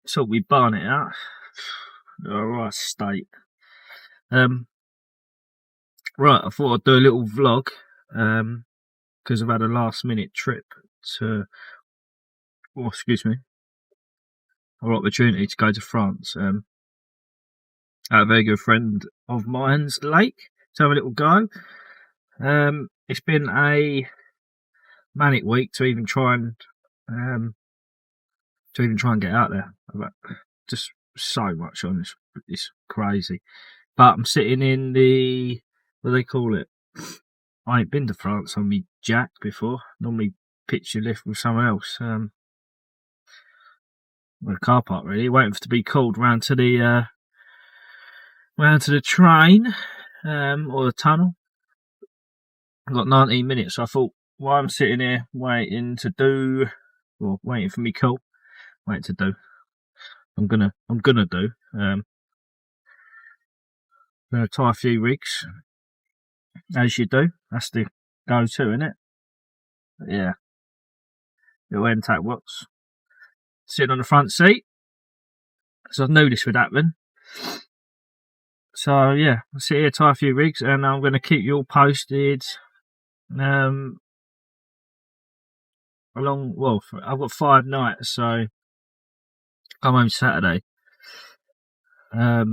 So we barn it out. Alright state. Right, I thought I'd do a little vlog, because I've had a last minute trip to, excuse me, or opportunity to go to France. A very good friend of mine's lake to have a little go. It's been a manic week to even try and get out there. Just so much on this, it's crazy. But I'm sitting in the, what do they call it? I ain't been to France on me jack before. Normally pitch your lift with someone else. Well, a car park really, waiting for it to be called round to the train, or the tunnel. I've got 19 minutes, so I thought while I'm sitting here waiting for me call, I'm gonna tie a few rigs, as you do. That's the go-to, innit? But yeah, little end tap watts. Sitting on the front seat, so I knew this would happen. So yeah, I'll sit here, tie a few rigs, and I'm going to keep you all posted. I've got 5 nights, so I'm home Saturday. But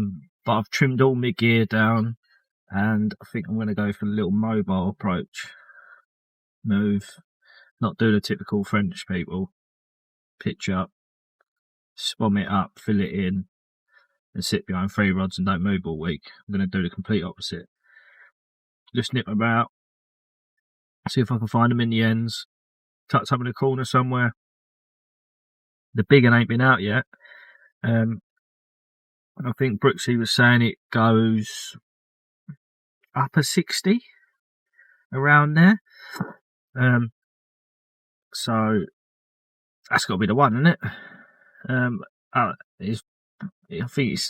I've trimmed all my gear down, and I think I'm going to go for a little mobile approach. Move, not do the typical French people. Pitch up, spom it up, fill it in, and sit behind 3 rods and don't move all week. I'm going to do the complete opposite. Just nip about, see if I can find them in the ends, tucked up in the corner somewhere. The big one ain't been out yet. I think Brooksy was saying it goes upper 60, around there. So that's got to be the one, isn't it? I think it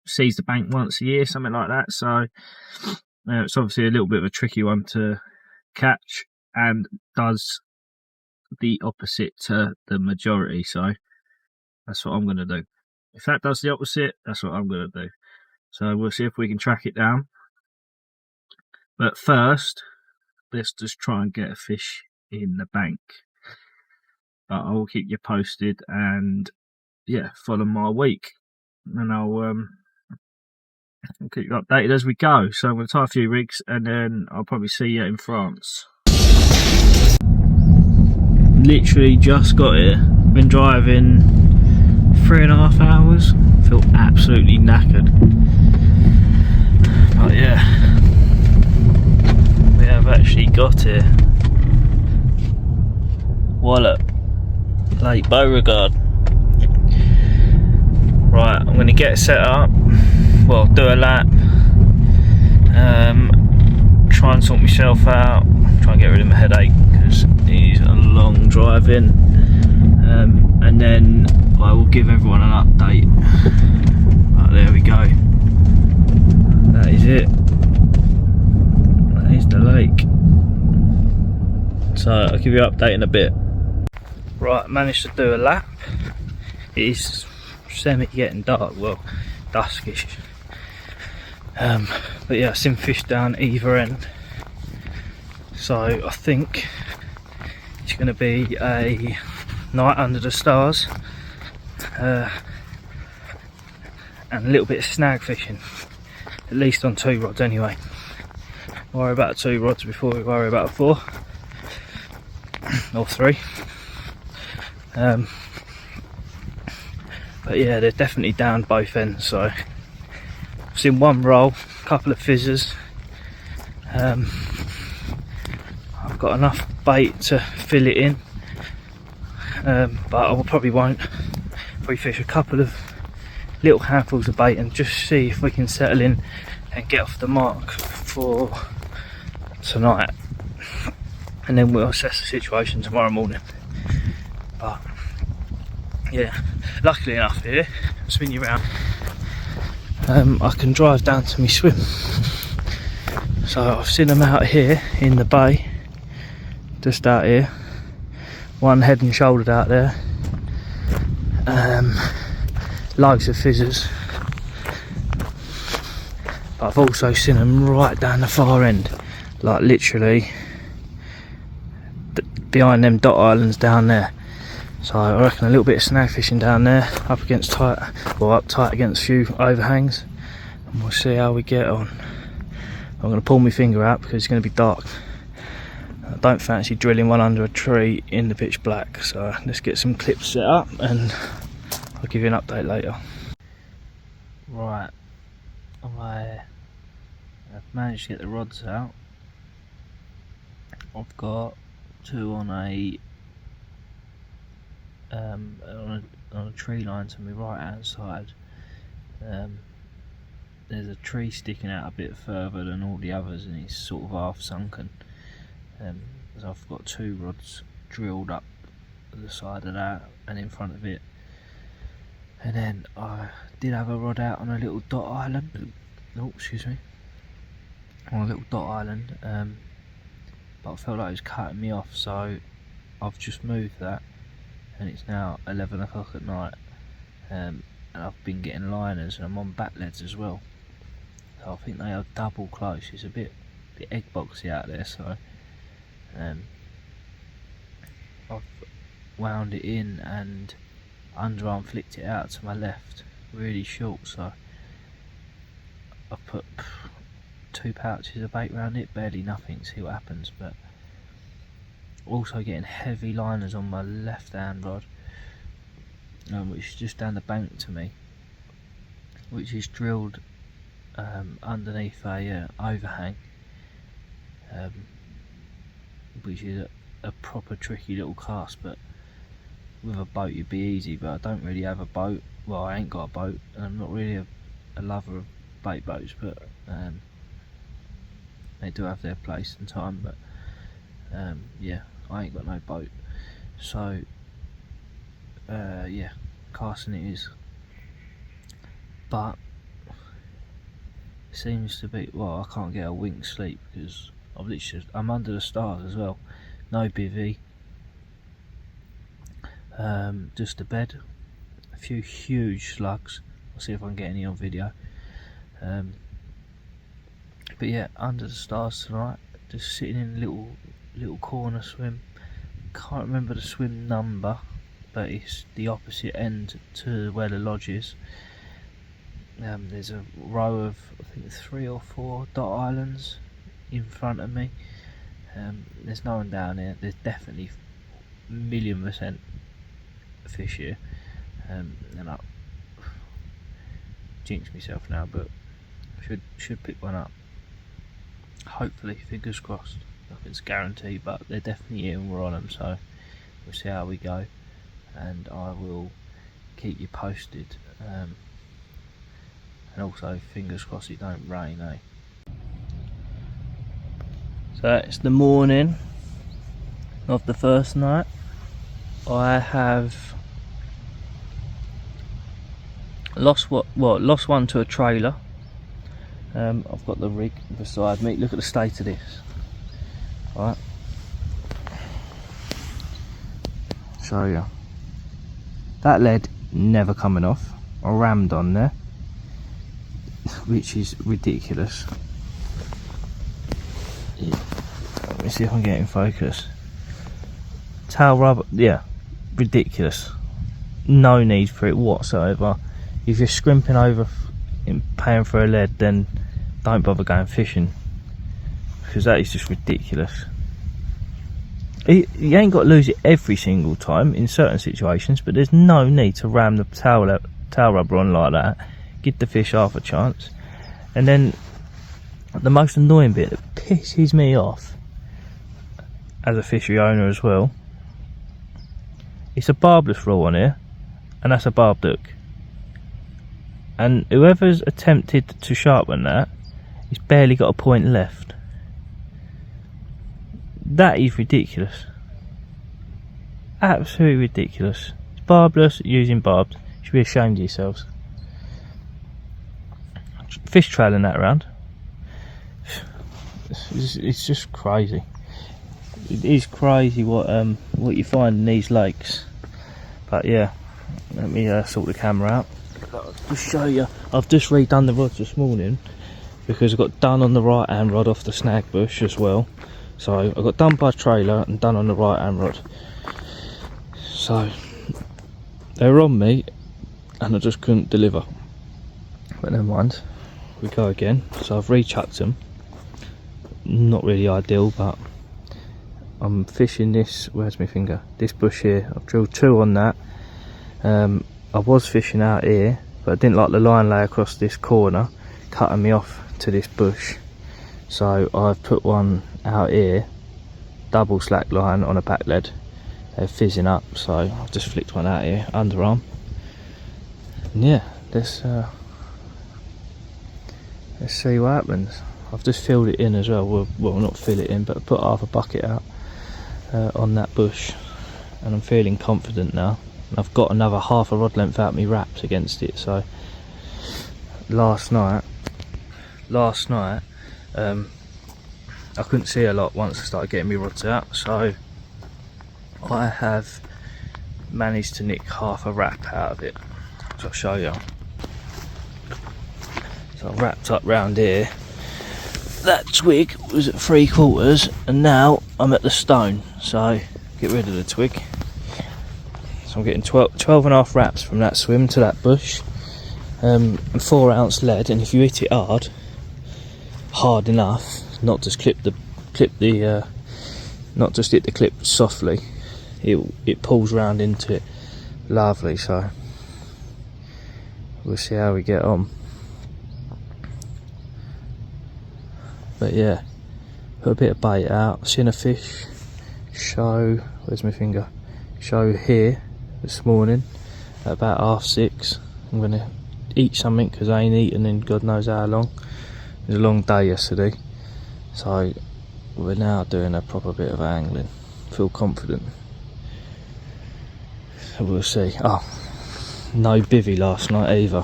sees the bank once a year, something like that. So it's obviously a little bit of a tricky one to catch, and does the opposite to the majority. So that's what I'm going to do. If that does the opposite, that's what I'm going to do. So we'll see if we can track it down. But first, let's just try and get a fish in the bank. But I will keep you posted, and yeah, follow my week, and I'll keep you updated as we go. So I'm going to tie a few rigs, and then I'll probably see you in France. Literally just got here. Been driving 3.5 hours. Feel absolutely knackered. But yeah, we have actually got here. Wallop, Lake Beauregard. Right, I'm going to get set up. Well, do a lap. Try and sort myself out. Try and get rid of my headache because it's a long drive in. And then I will give everyone an update. Right, there we go. That is it. That is the lake. So I'll give you an update in a bit. Right, managed to do a lap. It is semi getting dark, well, duskish. But yeah, I've seen fish down either end. So I think it's going to be a night under the stars, and a little bit of snag fishing, at least on 2 rods anyway. Worry about 2 rods before we worry about 4 or 3. But yeah, they're definitely down both ends. So I've seen 1 roll, a couple of fizzers. I've got enough bait to fill it in, but I probably won't. Probably fish a couple of little handfuls of bait and just see if we can settle in and get off the mark for tonight, and then we'll assess the situation tomorrow morning. But yeah, luckily enough here, spin you around, I can drive down to my swim. So I've seen them out here in the bay, just out here, 1 head and shouldered out there. loads of fizzers, but I've also seen them right down the far end, like literally behind them dot islands down there. So I reckon a little bit of snag fishing down there, up tight against a few overhangs, and we'll see how we get on. I'm going to pull my finger out because it's going to be dark. I don't fancy drilling one under a tree in the pitch black, so let's get some clips set up and I'll give you an update later. Right, I've managed to get the rods out. I've got two on a tree line to my right hand side. There's a tree sticking out a bit further than all the others and it's sort of half sunken. So I've got two rods drilled up the side of that and in front of it, and then I did have a rod out on a little dot island, on a little dot island, but I felt like it was cutting me off, so I've just moved that, and it's now 11 o'clock at night, and I've been getting liners and I'm on back leads as well, so I think they are double close. It's a bit egg boxy out there, so I've wound it in and underarm flicked it out to my left really short, so I've put 2 pouches of bait around it, barely nothing, see what happens. But also getting heavy liners on my left hand rod, which is just down the bank to me, which is drilled underneath a overhang, which is a proper tricky little cast. But with a boat it'd be easy, but I don't really have a boat. Well, I ain't got a boat and I'm not really a lover of bait boats, but they do have their place and time. But yeah, I ain't got no boat, so yeah, casting it is. But it seems to be, well, I can't get a wink sleep because I'm under the stars as well. No bivvy, just a bed, a few huge slugs. I'll see if I can get any on video. But yeah, under the stars tonight, just sitting in a little corner swim. Can't remember the swim number, but it's the opposite end to where the lodge is. There's a row of, I think, 3 or 4 dot islands in front of me. There's no one down here. There's definitely 1,000,000% fish here, and I jinxed myself now, but should pick one up. Hopefully, fingers crossed. Nothing's guaranteed, but they're definitely here and we're on them, so we'll see how we go, and I will keep you posted. And also, fingers crossed it don't rain, eh? So it's the morning of the first night. I have lost one to a trailer. I've got the rig beside me. Look at the state of this. Right, show you. That lead never coming off. I rammed on there, which is ridiculous. Let me see if I can get in focus. Tail rubber, yeah, ridiculous. No need for it whatsoever. If you're scrimping over in paying for a lead, then don't bother going fishing, because that is just ridiculous. You ain't got to lose it every single time in certain situations, but there's no need to ram the tail rubber on like that. Give the fish half a chance. And then the most annoying bit that pisses me off as a fishery owner as well, it's a barbless rule on here, and that's a barbed hook, and whoever's attempted to sharpen that, he's barely got a point left. That is ridiculous. Absolutely ridiculous. It's barbless, using barbed. You should be ashamed of yourselves. Fish trailing that around. It's just crazy. It is crazy what you find in these lakes. But yeah, let me sort the camera out. I'll just show you. I've just redone the rods this morning because I got done on the right hand rod off the snag bush as well. So I got done by trailer and done on the right hand rod. So they were on me and I just couldn't deliver. But never mind, we go again. So I've rechucked them. Not really ideal, but I'm fishing this, where's my finger? This bush here. I've drilled 2 on that. I was fishing out here, but I didn't like the line lay across this corner, cutting me off to this bush. So I've put one out here, double slack line on a back lead. They're fizzing up, so I've just flicked one out here, underarm. And yeah, let's see what happens. I've just filled it in as well. Well, not fill it in, but put half a bucket out on that bush, and I'm feeling confident now. And I've got another half a rod length out my wraps against it. So last night I couldn't see a lot once I started getting my rods out, so I have managed to nick half a wrap out of it. So I'll show you. So I wrapped up round here. That twig was at 3/4 and now I'm at the stone, so get rid of the twig. So I'm getting 12.5 wraps from that swim to that bush, and 4 ounce lead, and if you hit it hard enough, not just not just hit the clip softly, it pulls round into it lovely. So we'll see how we get on. But yeah, put a bit of bait out. I've seen a fish show, where's my finger? Show here this morning at about 6:30. I'm going to eat something because I ain't eaten in God knows how long. It was a long day yesterday. So we're now doing a proper bit of angling. Feel confident. So we'll see. Oh, no bivvy last night either.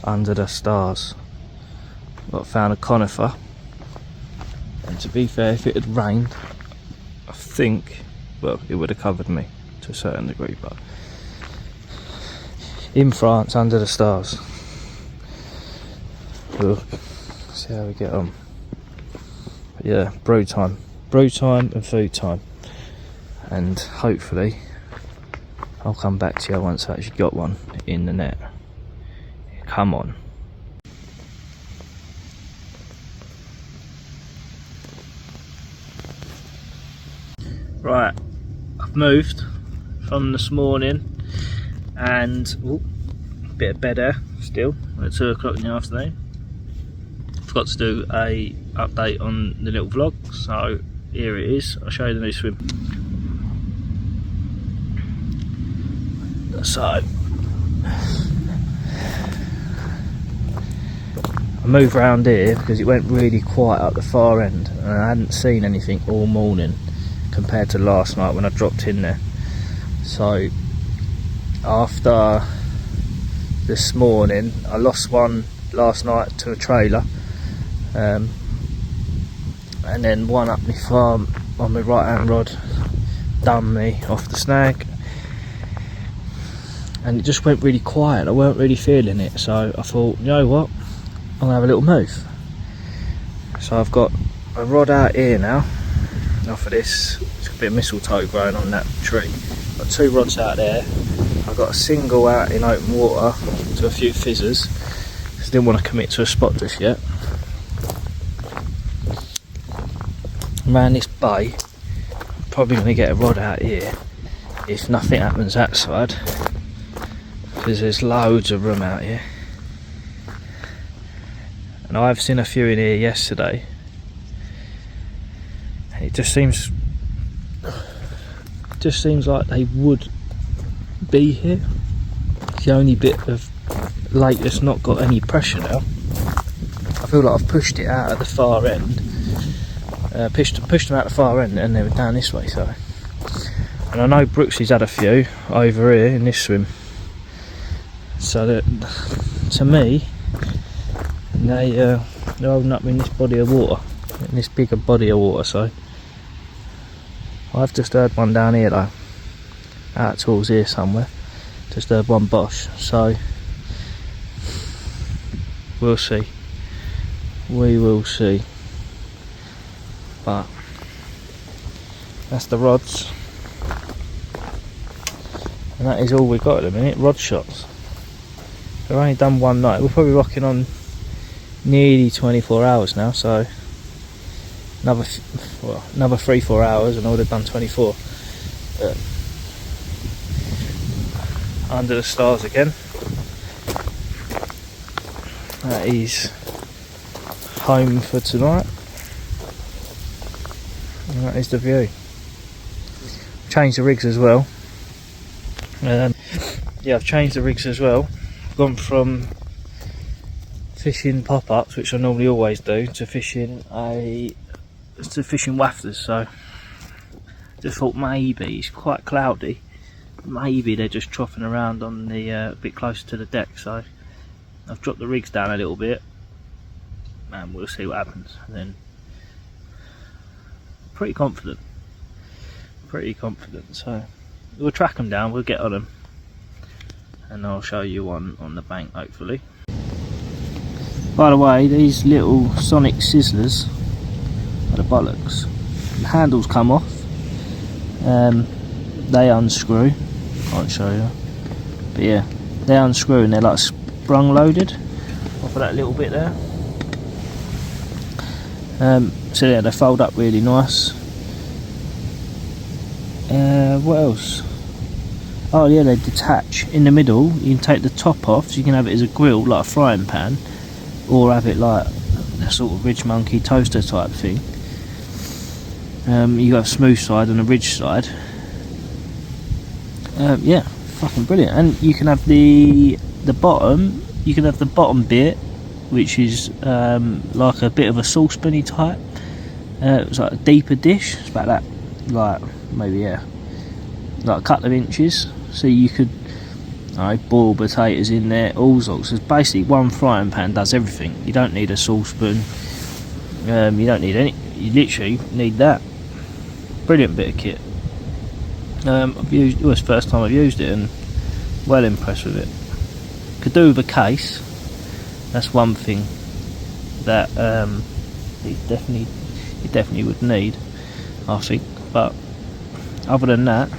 Under the stars. But I found a conifer. And to be fair, if it had rained, I think, well, it would have covered me to a certain degree, but in France, under the stars. Look, see how we get on. But yeah, brew time and food time, and hopefully I'll come back to you once I actually got one in the net. Come on. Right, I've moved from this morning, and a bit of bed air still at 2 o'clock in the afternoon. Forgot to do a update on the little vlog, so here it is. I'll show you the new swim. So I moved around here because it went really quiet at the far end, and I hadn't seen anything all morning compared to last night when I dropped in there. So after this morning, I lost one last night to a trailer, and then one up my farm on my right hand rod done me off the snag, and it just went really quiet. I weren't really feeling it, so I thought, you know what, I'm gonna have a little move. So I've got a rod out here now off of this. It's a bit of mistletoe growing on that tree. Got 2 rods out there. I've got a single out in open water to a few fizzers. Just didn't want to commit to a spot just yet. Around this bay, I'm probably going to get a rod out here if nothing happens that side, because there's loads of room out here. And I've seen a few in here yesterday. It just seems like they would be here. It's the only bit of lake that's not got any pressure now. I feel like I've pushed it out at the far end, pushed them out the far end, and they were down this way. So, and I know Brooksy's had a few over here in this swim. So that, to me, they're holding up in this body of water, in this bigger body of water. So I've just heard one down here though, out towards here somewhere. Just heard one bosh. So we'll see. We will see. But that's the rods, and that is all we've got at the minute. Rod shots. We've only done one night. We're probably rocking on nearly 24 hours now, so another 3-4 hours and I would have done 24. Under the stars again. That is home for tonight, and that is the view. Changed the rigs as well. Yeah, I've changed the rigs as well. Gone from fishing pop-ups, which I normally always do, to fishing wafters. So just thought maybe it's quite cloudy, maybe they're just troughing around on the a bit closer to the deck, so I've dropped the rigs down a little bit and we'll see what happens. And then pretty confident, so we'll track them down, we'll get on them, and I'll show you one on the bank hopefully. By the way, these little sonic sizzlers are the bollocks. The handles come off, they unscrew, can't show you, but yeah, they unscrew and they're like sprung loaded off of that little bit there. So yeah, they fold up really nice. What else? Oh yeah, they detach in the middle. You can take the top off, so you can have it as a grill, like a frying pan, or have it like a sort of ridge monkey toaster type thing. You got a smooth side and a ridge side. Yeah, fucking brilliant. And you can have the bottom. You can have the bottom bit, which is like a bit of a saucepan-y type. It's like a deeper dish. It's about that, like maybe like a couple of inches. So you could boil potatoes in there, all sorts. It's basically one frying pan does everything. You don't need a saucepan. You don't need any. You literally need that. Brilliant bit of kit. I've used. It was the first time I've used it, and well impressed with it. Could do with a case. That's one thing that you definitely would need, I think. But other than that,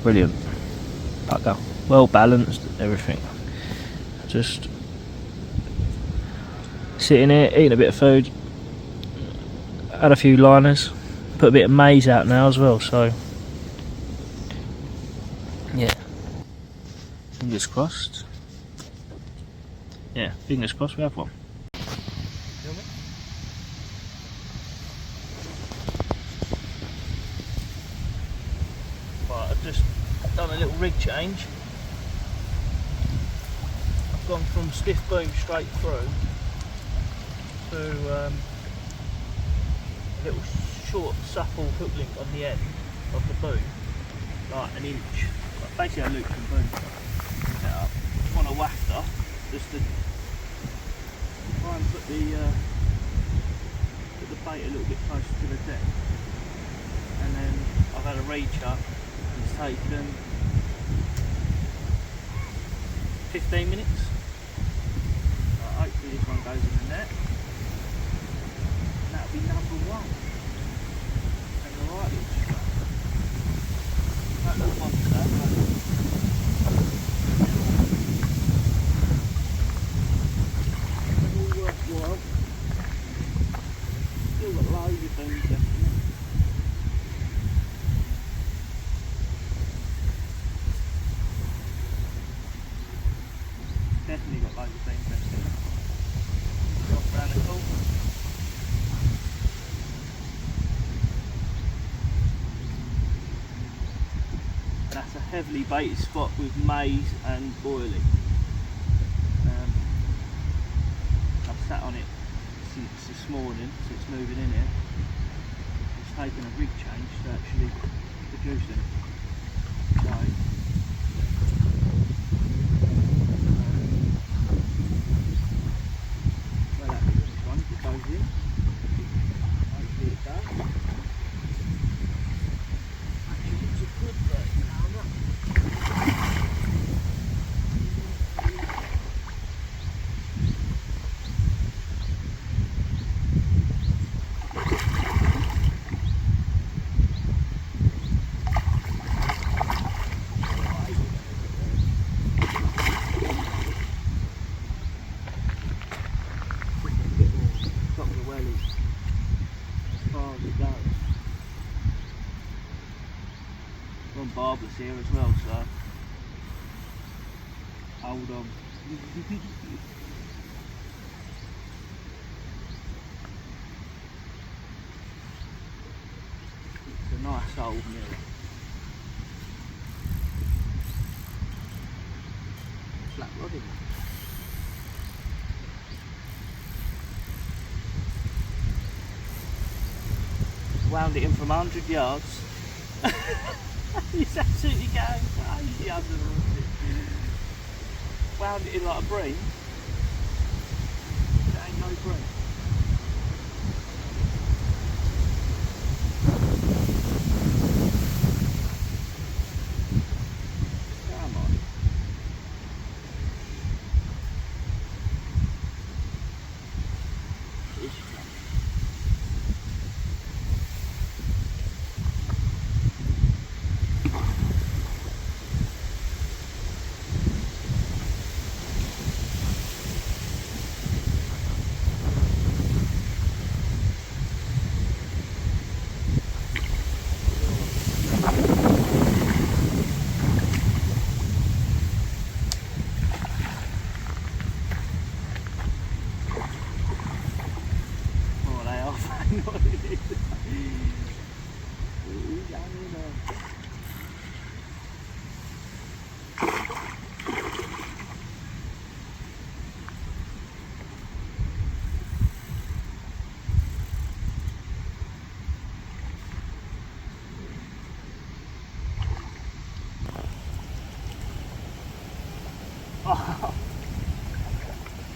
brilliant. Pucker, well balanced, everything. Just sitting here, eating a bit of food. Had a few liners. Put a bit of maize out now as well. So yeah, fingers crossed. Yeah, fingers crossed we have one. Right, I've just done a little rig change. I've gone from stiff boom straight through to a little short supple hook link on the end of the boom, like an inch. Basically a loop and boom set up on a wafter, just to try and put the bait a little bit closer to the deck. And then I've had a reach up, it's taken 15 minutes. Hopefully this one goes in the net, and that'll be number one. And the right little strap. That little monster. All worthwhile. Still got loads of things left in it. Definitely got loads of things left in it. Drop around the corner. That's a heavily baited spot with maize and boiling. I've sat on it since this morning, since moving in here. It's taken a rig change to actually produce it. So, well, that bit this one, if it goes in. Hopefully it does. Actually, it's a good 30-pounder. here as well, so hold on. It's a nice old mirror. Flat rod in it. Wound it in from 100 yards. He's absolutely going crazy under the wound it in like a bream. There ain't no bream. Come on.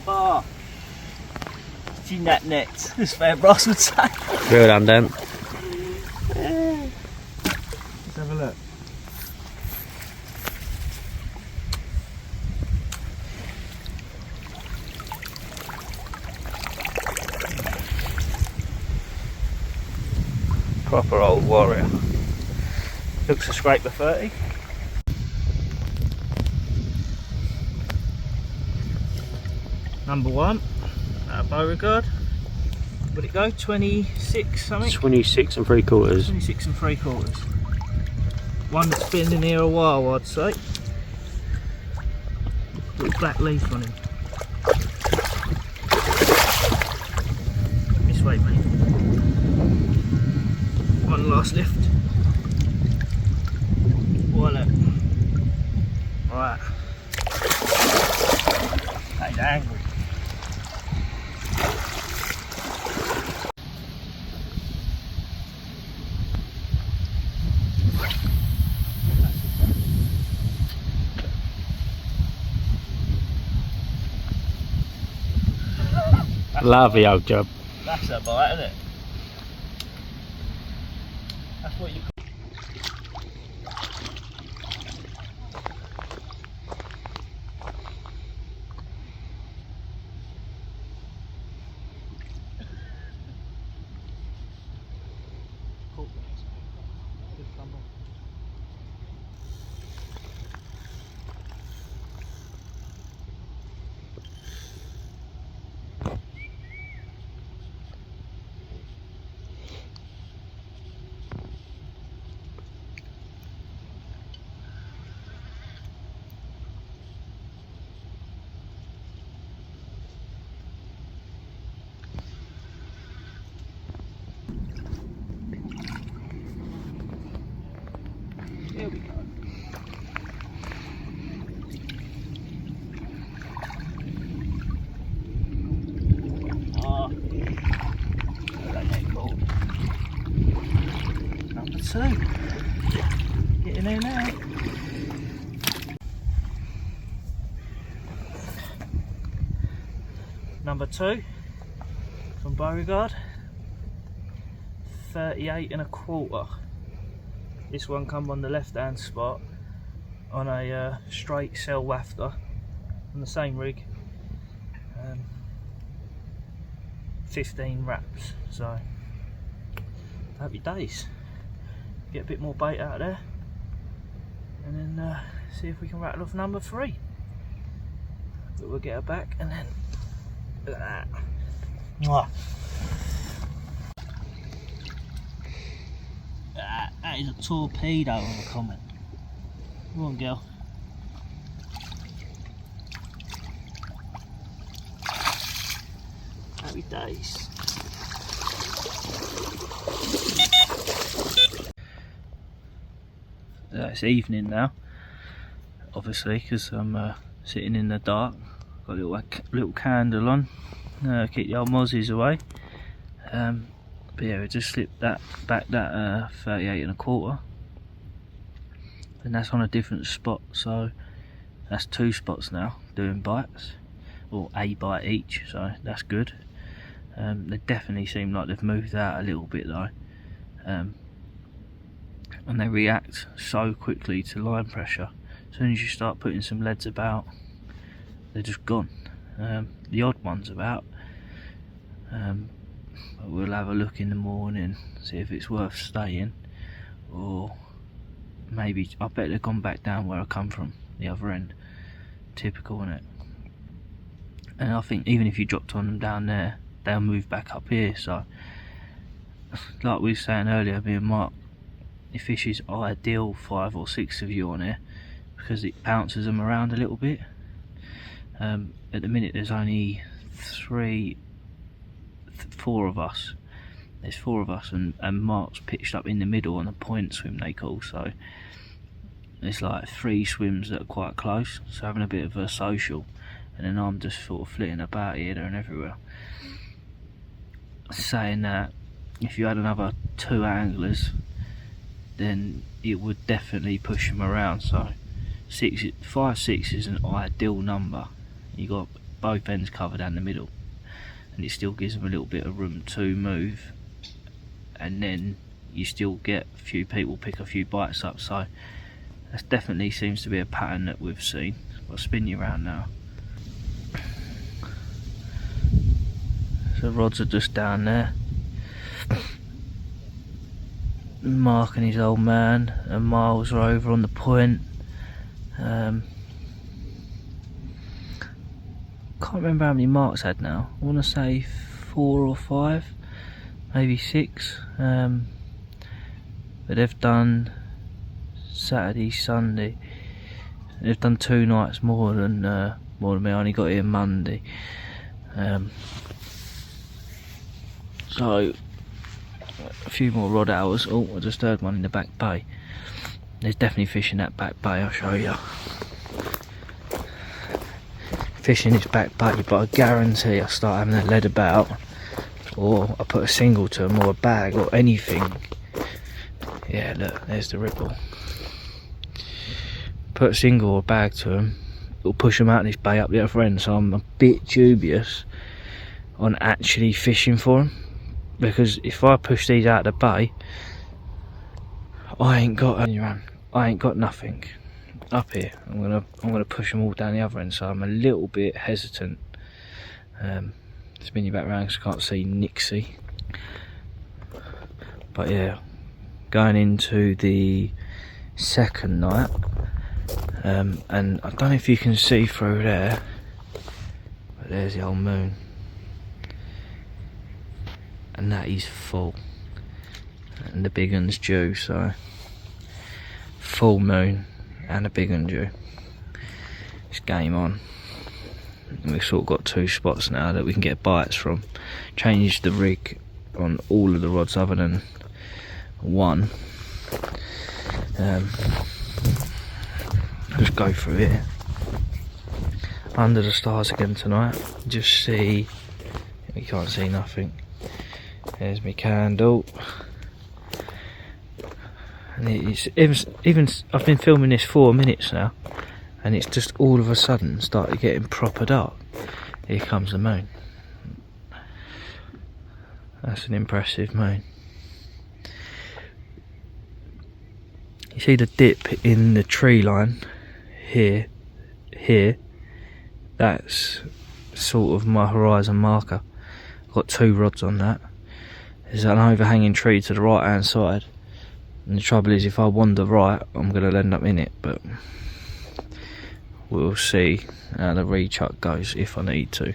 Oh, seen that net, as Fair Brass would say. Well done, Dan. Let's have a look. Proper old warrior. Looks a scraper 30. Number 1, Beauregard. Would it go 26 something? 26 3/4. 26 3/4. One that's been in here a while, I'd say. Little black leaf on him. This way, mate. One last lift. Wallet. Right. He's angry. Lovely old job. That's a bite, isn't it? That's what you call. Here we go. Oh, that ain't cool. Number 2. Get in there now. Number 2 from Beauregard. 38 1/4. This one come on the left hand spot on a straight cell wafter on the same rig. 15 wraps, so happy days. Get a bit more bait out there and then see if we can rattle off number 3. But we'll get her back and then look at that. Mwah. That is a torpedo on the comment. Come on, girl. Happy days. It's evening now, obviously, because I'm sitting in the dark. Got a little candle on, keep the old mozzies away. But yeah, we just slipped that 38 and a quarter, and that's on a different spot. So that's 2 spots now doing bites, or a bite each. So that's good. They definitely seem like they've moved out a little bit though. And they react so quickly to line pressure. As soon as you start putting some leads about, they're just gone. The odd ones about, but we'll have a look in the morning, see if it's worth staying, or maybe, I bet they've gone back down where I come from, the other end. Typical, innit? And I think even if you dropped on them down there, they'll move back up here. So like we were saying earlier, me and Mark, the fish is ideal 5 or 6 of you on here because it bounces them around a little bit. At the minute there's only 4 of us. There's 4 of us, and Mark's pitched up in the middle on a point swim they call, so it's like 3 swims that are quite close, so having a bit of a social, and then I'm just sort of flitting about here, there and everywhere. Saying that, if you had another 2 anglers, then it would definitely push them around. So 5, 6 is an ideal number. You got both ends covered down the middle, and it still gives them a little bit of room to move, and then you still get a few people pick a few bites up. So that definitely seems to be a pattern that we've seen. I'll spin you around now. So rods are just down there. Mark and his old man, and Miles are over on the point. Can't remember how many Mark's had now. I want to say 4 or 5, maybe 6. But they've done Saturday, Sunday. They've done 2 nights more than me. I only got here Monday. So a few more rod hours. Oh, I just heard one in the back bay. There's definitely fish in that back bay, I'll show you. Fish in this back bay, but I guarantee I start having that lead about, or I put a single to them, or a bag, or anything. Yeah, look, there's the ripple. Put a single or a bag to them, it'll push them out of this bay up the other end. So I'm a bit dubious on actually fishing for them, because if I push these out of the bay, I ain't got nothing up here. I'm gonna push them all down the other end, so I'm a little bit hesitant. Spin you back around because I can't see Nixie. But yeah, going into the second night, and I don't know if you can see through there, but there's the old moon, and that is full, and the big one's due. So full moon and a big one due. It's game on. And we've sort of got 2 spots now that we can get bites from. Changed the rig on all of the rods other than one. Just go through it. Under the stars again tonight. Just see. You can't see nothing. There's my candle. And it's even I've been filming this 4 minutes now, and it's just all of a sudden started getting proper dark. Here comes the moon. That's an impressive moon. You see the dip in the tree line here, that's sort of my horizon marker. I've got 2 rods on that. There's an overhanging tree to the right hand side, and the trouble is if I wander right I'm going to end up in it, but we'll see how the rechuck goes if I need to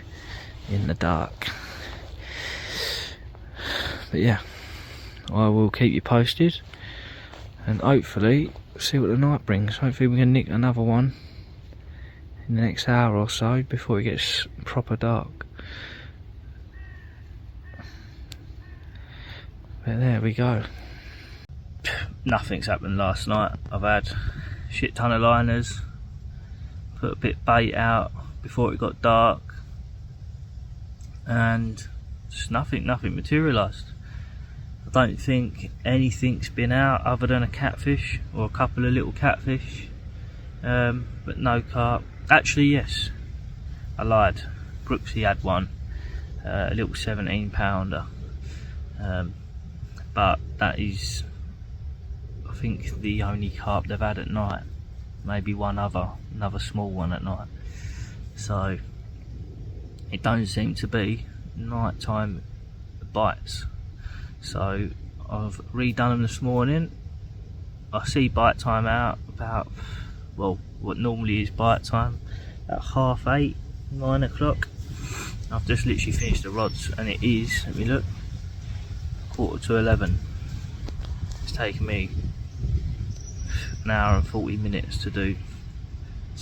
in the dark. But yeah, I will keep you posted, and hopefully see what the night brings. Hopefully we can nick another one in the next hour or so before it gets proper dark. But there we go. Nothing's happened last night. I've had a shit ton of liners, put a bit of bait out before it got dark, and just nothing materialised. I don't think anything's been out other than a catfish or a couple of little catfish, but no carp. Actually, yes, I lied. Brooksy had one, a little 17 pounder, but that is, I think, the only carp they've had at night. Maybe another small one at night. So it don't seem to be nighttime bites. So I've redone them this morning. I see bite time out about, well, what normally is bite time at 8:30, 9 o'clock. I've just literally finished the rods, and it is, let me look, 11:15. It's taken me an hour and 40 minutes to do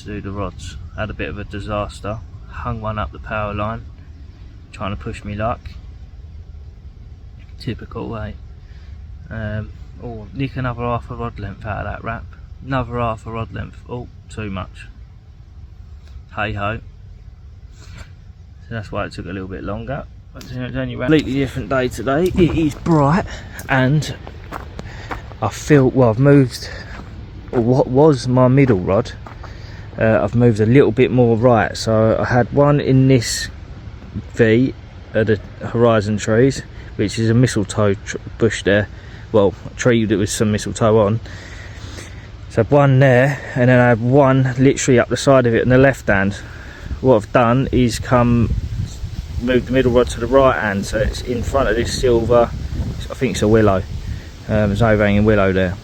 the rods. Had a bit of a disaster. Hung one up the power line, trying to push me luck. Typical way. Oh, nick another half a rod length out of that wrap. Another half a rod length. Oh, too much. Hey ho. So that's why it took a little bit longer. But it's only a completely different day today. It is bright, and I feel, well, I've moved what was my middle rod. I've moved a little bit more right. So I had one in this V at the horizon trees, which is a mistletoe bush there. Well, a tree that was some mistletoe on. So I had one there, and then I had one literally up the side of it on the left hand. What I've done is move the middle rod to the right hand, so it's in front of this silver, I think it's a willow. There's an overhanging willow there.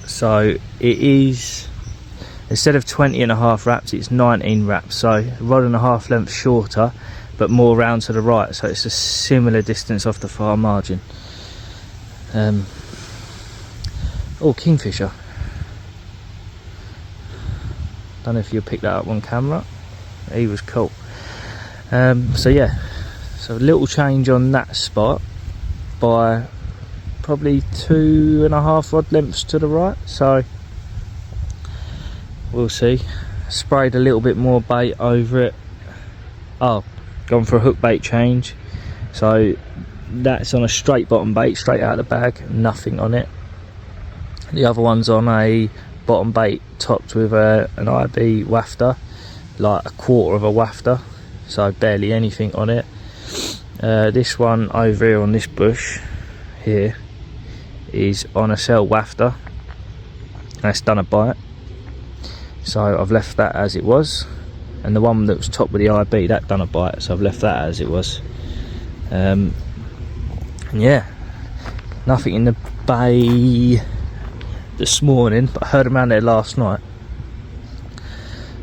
So it is, instead of 20.5 wraps, it's 19 wraps. So a rod and a half length shorter, but more round to the right, so it's a similar distance off the far margin. Oh, kingfisher. Don't know if you picked that up on camera. He was cool. So yeah, so a little change on that spot by probably 2.5 rod lengths to the right, so we'll see. Sprayed a little bit more bait over it. Oh, gone for a hook bait change, so that's on a straight bottom bait, straight out of the bag, nothing on it. The other one's on a bottom bait topped with an IB wafter, like a quarter of a wafter, so barely anything on it. This one over here on this bush here is on a cell wafter, that's done a bite, so I've left that as it was. And the one that was top with the IB, that done a bite, so I've left that as it was. And yeah, nothing in the bay this morning, but I heard them around there last night,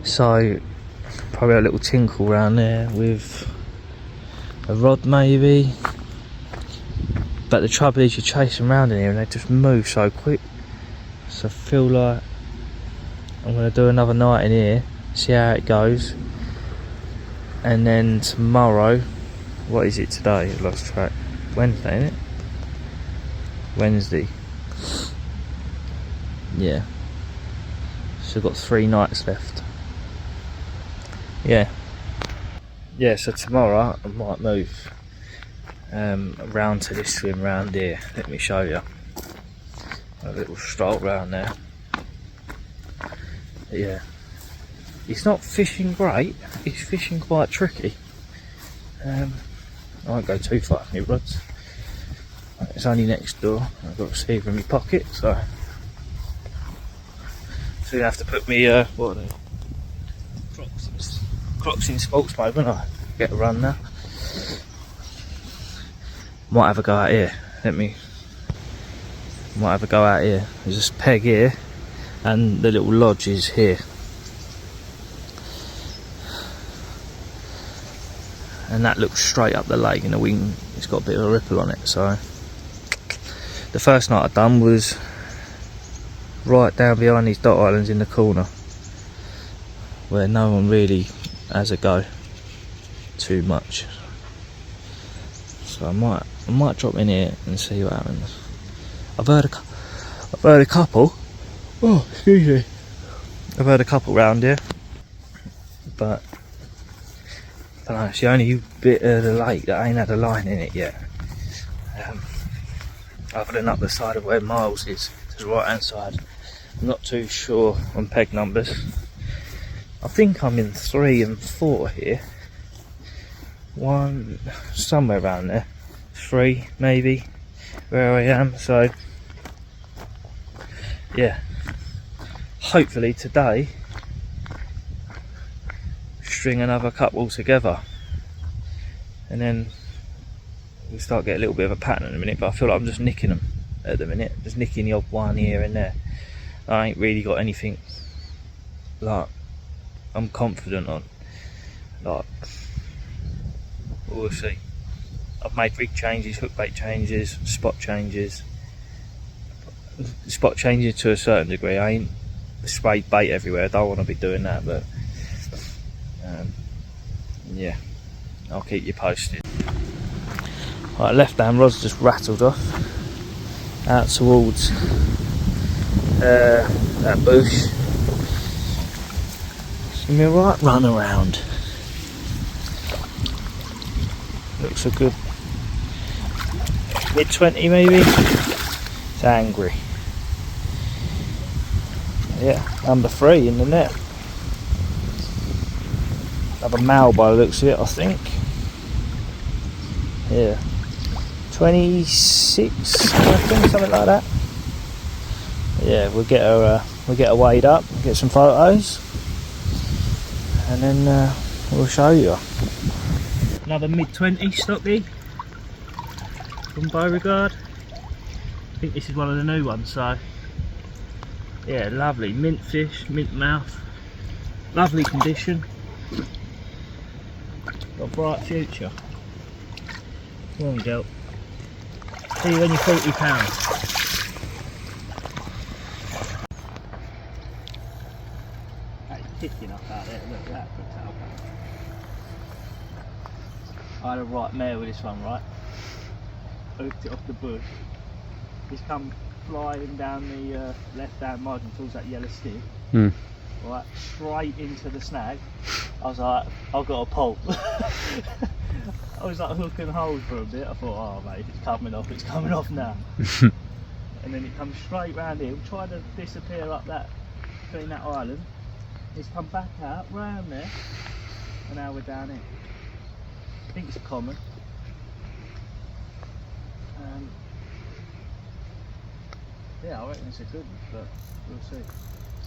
so probably a little tinkle around there with a rod maybe. But the trouble is, you chase them around in here and they just move so quick, so I feel like I'm going to do another night in here, see how it goes, and then tomorrow, what is it today? I lost track. Wednesday, isn't it? Wednesday. Yeah. So I've got 3 nights left. Yeah. Yeah, so tomorrow I might move around to this swim round here. Let me show you. A little stroll round there. Yeah. It's not fishing great, it's fishing quite tricky. I won't go too far from my rods. It's only next door. I've got a receiver in my pocket, so I'm gonna have to put me what are they? Crocs in sports mode, won't I? Get a run now. Might have a go out here. Might have a go out here. There's this peg here, and the little lodge is here. And that looks straight up the lake, and the wing, it's got a bit of a ripple on it. So the first night I done was right down behind these dot islands in the corner, where no one really has a go too much. So I might drop in here and see what happens. I've heard a couple. Oh, excuse me. I've heard a couple round here, but I don't know, it's the only bit of the lake that ain't had a line in it yet. Other than up the side of where Miles is, to the right hand side. I'm not too sure on peg numbers. I think I'm in 3 and 4 here. 1, somewhere around there. 3 maybe, where I am. So yeah, hopefully today string another couple together, and then we'll start getting a little bit of a pattern in a minute. But I feel like I'm just nicking them at the minute, just nicking the odd one here and there. I ain't really got anything like I'm confident on. Like, we'll see. I've made rig changes, hook bait changes, spot changes. Spot changes to a certain degree. I ain't sprayed bait everywhere. I don't want to be doing that, but yeah, I'll keep you posted. Right, left hand rod's just rattled off out towards that bush. It's gonna be a right run around. Looks a good mid-20 maybe. It's angry. Yeah, number 3 in the net. Another male by the looks of it, I think. Yeah, 26, I think, something like that. Yeah, we'll get her weighed up, get some photos, and then we'll show you. Another mid-20 stocky from Beauregard. I think this is one of the new ones, so yeah, lovely mint fish, mint mouth, lovely condition, got a bright future. Come on, girl. See you when you're 40 pounds. That's kicking up out there, look at that for a tail. I had a right mare with this one, right? Hooked it off the bush. He's come flying down the left hand margin towards that yellow stick. Right, straight into the snag. I was like, I've got a pull. I was like hook and hold for a bit. I thought, oh mate, it's coming off now. And then it comes straight round here, trying to disappear up that, between that island. It's come back out, round there, and now we're down here. I think it's common. Yeah, I reckon it's a good one, but we'll see.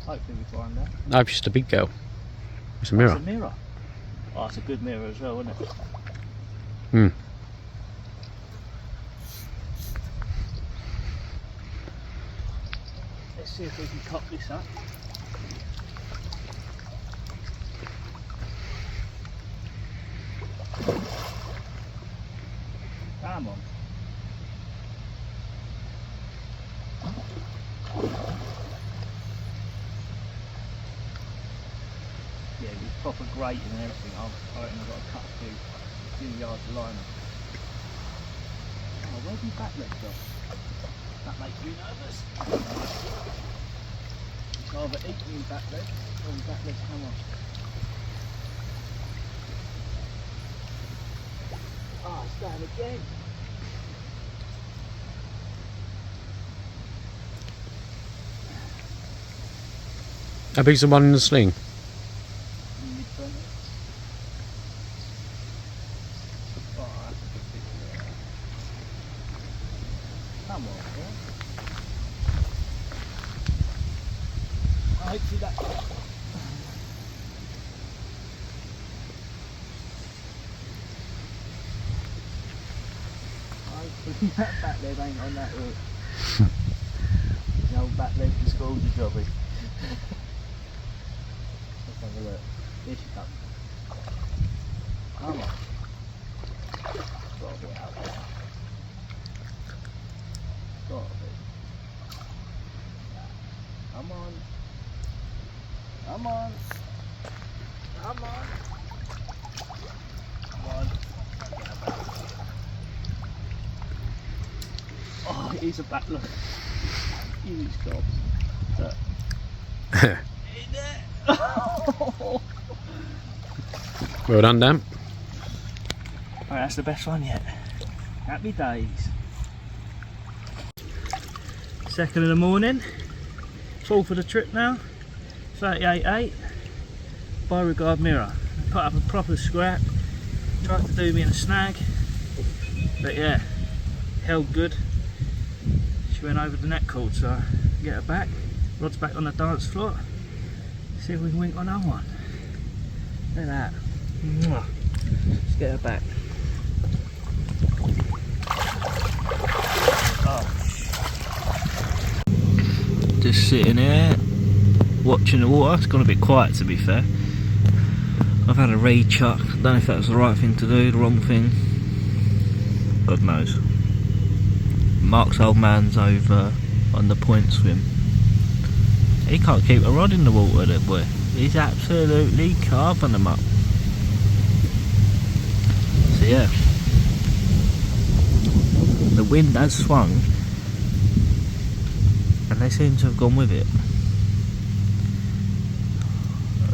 Hopefully we find out. No, it's just a big girl. It's a mirror. It's a mirror. Oh, it's a good mirror as well, isn't it? Let's see if we can cop this up. Come on. Yeah, with proper grating and everything, I reckon I've got to cut a few yards of line. Oh, where's my back leg go? That makes me nervous. It's either eating my back leg or my back leg's come off. Oh, it's down again. How big's the one in the sling? Mid-20. Oh, that's a good picture. Come on, boy. Hopefully that. Hopefully that back leg ain't on that hook. The old back leg from school's a jobby. Let's have a look. Here she comes. Come on. Gotta be out there. Gotta be. Come on. Come on. Come on. Oh, it is a back look. Huge gobs. Look. In there. Well done, Dan. Oh, that's the best one yet. Happy days. Second of the morning. Full for the trip now. 38.8. Beauregard mirror. Put up a proper scrap. Tried to do me in a snag. But yeah, held good. She went over the net cord, so get her back. Rod's back on the dance floor. See if we can wink on that one. Look at that. Mwah. Let's get her back. Oh. Just sitting here watching the water. It's gone a bit quiet, to be fair. I've had a re-chuck. I don't know if that was the right thing to do, the wrong thing. God knows. Mark's old man's over on the point swim. He can't keep a rod in the water, that boy. He's absolutely carving them up. So yeah, the wind has swung and they seem to have gone with it.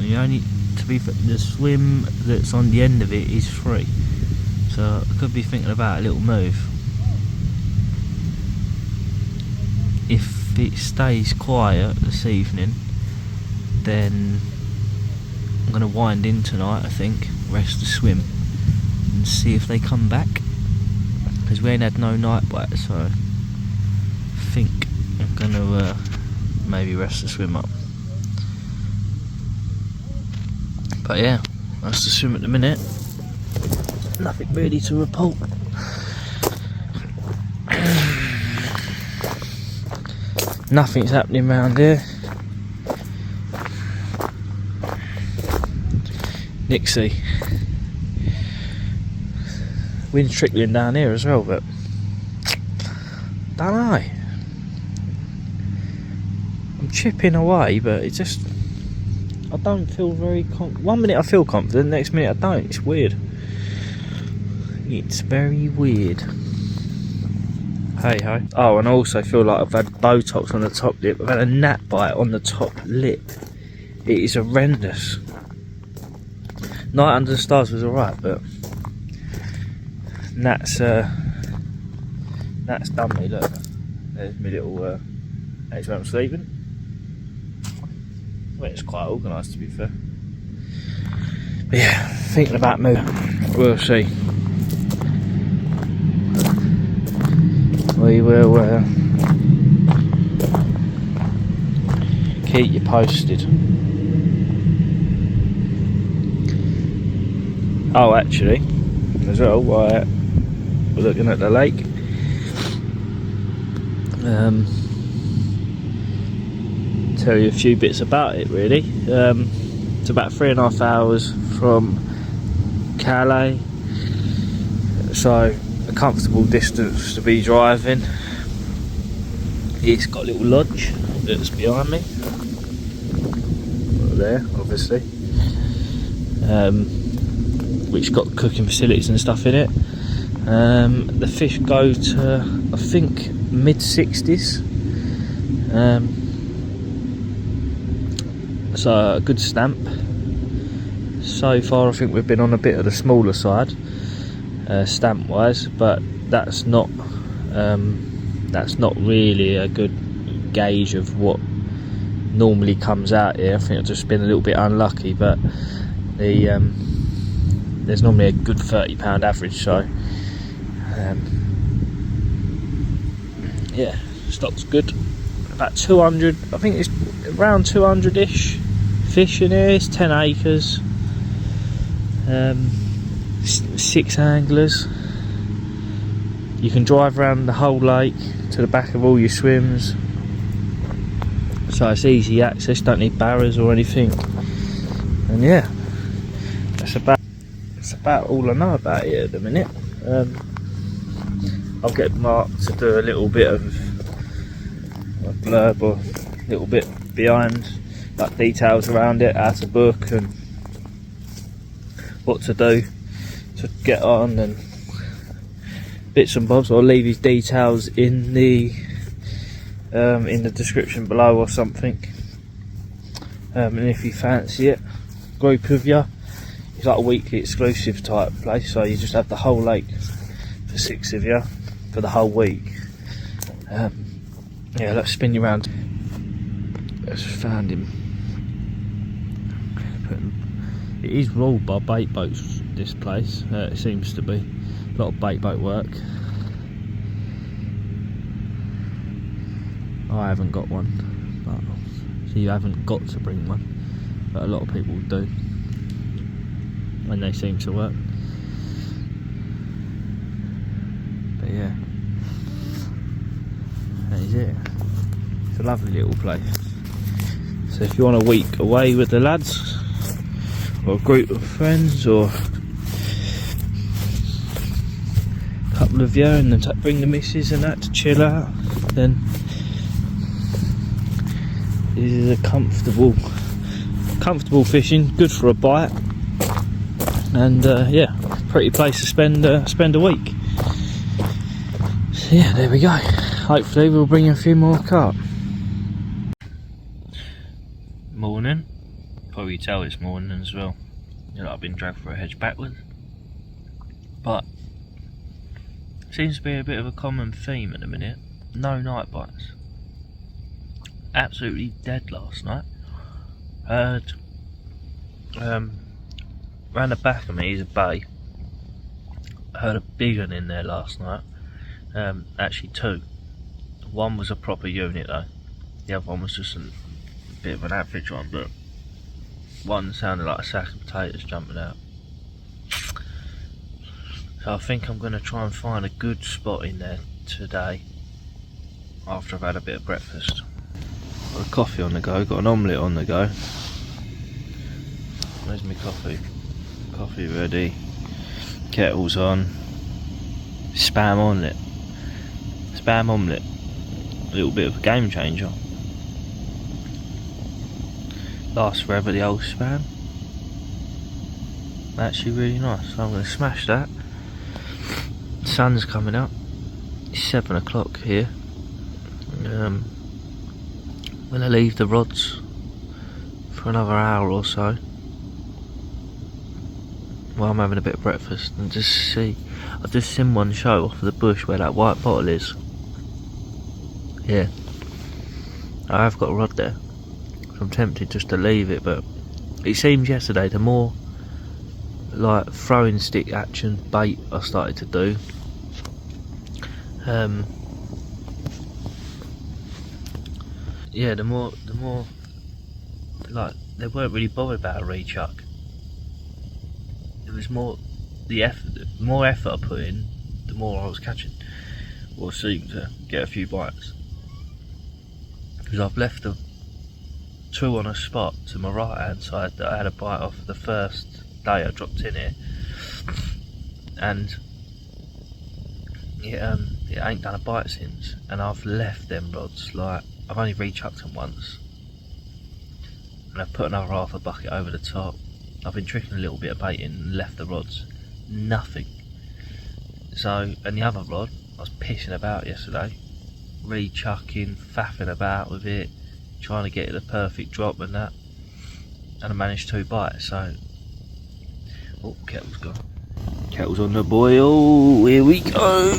You only, to be fair, the swim that's on the end of it is free, so I could be thinking about a little move. If it stays quiet this evening, then I'm going to wind in tonight, I think, rest the swim and see if they come back, because we ain't had no night bite, so I think I'm going to maybe rest the swim up. But yeah, that's the swim at the minute. Nothing really to report. Nothing's happening around here. Nixie. Wind's trickling down here as well, but don't know. I'm chipping away, but it just, I don't feel very confident. 1 minute I feel confident, next minute I don't. It's weird. It's very weird. Hey ho. Oh, and I also feel like I've had Botox on the top lip. I've had a gnat bite on the top lip. It is horrendous. Night under the stars was alright, but gnats done me. Look, there's my little that's where I'm sleeping. Well, it's quite organised, to be fair. But yeah, thinking about moving. We'll see. We will keep you posted. Oh, actually, as well, while we're looking at the lake, tell you a few bits about it, really. It's about 3.5 hours from Calais, so a comfortable distance to be driving. It's got a little lodge that's behind me, there obviously, which got cooking facilities and stuff in it. The fish go to, I think, mid-60s, so a good stamp. So far I think we've been on a bit of the smaller side, stamp wise, but that's not really a good gauge of what normally comes out here. I think I've just been a little bit unlucky, but there's normally a good £30 average, so yeah, stock's good. About 200, I think it's around 200-ish fish in here. It's 10 acres, 6 anglers. You can drive around the whole lake to the back of all your swims, so it's easy access, don't need barriers or anything. And yeah, that's about all I know about it at the minute. I'll get Mark to do a little bit of a blurb or a little bit behind like details around it, how to book and what to do to get on and bits and bobs. I'll leave his details in the description below or something. And if you fancy it, group of you, it's like a weekly exclusive type place, so you just have the whole lake for 6 of you for the whole week. Yeah, let's spin you around. I just found him. It is ruled by bait boats, this place. It seems to be a lot of bait boat work. I haven't got one, but so you haven't got to bring one, but a lot of people do, and they seem to work. But yeah, that is it. It's a lovely little place. So if you want a week away with the lads, or a group of friends, or a couple of you, and then bring the missus and that to chill out, then this is a comfortable fishing, good for a bite, and yeah, pretty place to spend a week. So yeah, there we go. Hopefully we'll bring a few more carp. Morning. Probably tell it's morning as well. You know, I've been dragged for a hedge backwards, but seems to be a bit of a common theme at the minute. No night bites. Absolutely dead last night. Heard round the back of me is a bay. Heard a big one in there last night. Actually 2. One was a proper unit though. The other one was just a bit of an average one, but one sounded like a sack of potatoes jumping out. So I think I'm going to try and find a good spot in there today after I've had a bit of breakfast. Got a coffee on the go, got an omelette on the go. Where's my coffee? Coffee ready, kettle's on. Spam omelette. Spam omelette. A little bit of a game changer. Lasts forever, the old spam. Actually really nice, so I'm going to smash that. The sun's coming up. It's 7 o'clock here. I'm going to leave the rods for another hour or so while I'm having a bit of breakfast and just see. I've just seen one show off of the bush where that white bottle is. Yeah, I have got a rod there. I'm tempted just to leave it, but it seems yesterday the more like throwing stick action bait I started to do, yeah, the more like they weren't really bothered about a rechuck. It was more the more effort I put in, the more I was catching, or seemed to get a few bites. Because I've left the 2 on a spot to my right hand side that I had a bite off the first day I dropped in here, and it ain't done a bite since, and I've left them rods, like I've only rechucked them once and I've put another half a bucket over the top. I've been tricking a little bit of bait in and left the rods, nothing. So, and the other rod I was pissing about yesterday, rechucking, faffing about with it, trying to get it the perfect drop and that, and I managed 2 bites. So, oh, kettle's gone. Kettle's on the boil. Here we go.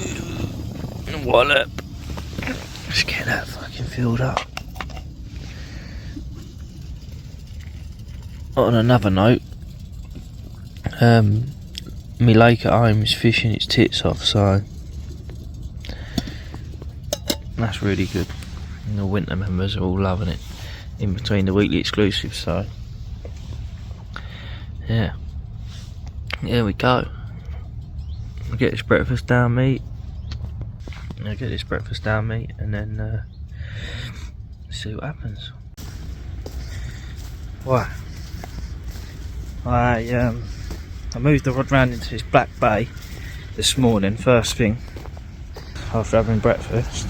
Wallop. Let's get that fucking filled up. On another note, my lake at home is fishing its tits off, so that's really good. And the winter members are all loving it in between the weekly exclusives, so yeah, here we go. I'll get this breakfast down meat, and then see what happens. Right, I moved the rod round into this black bay this morning, first thing after having breakfast.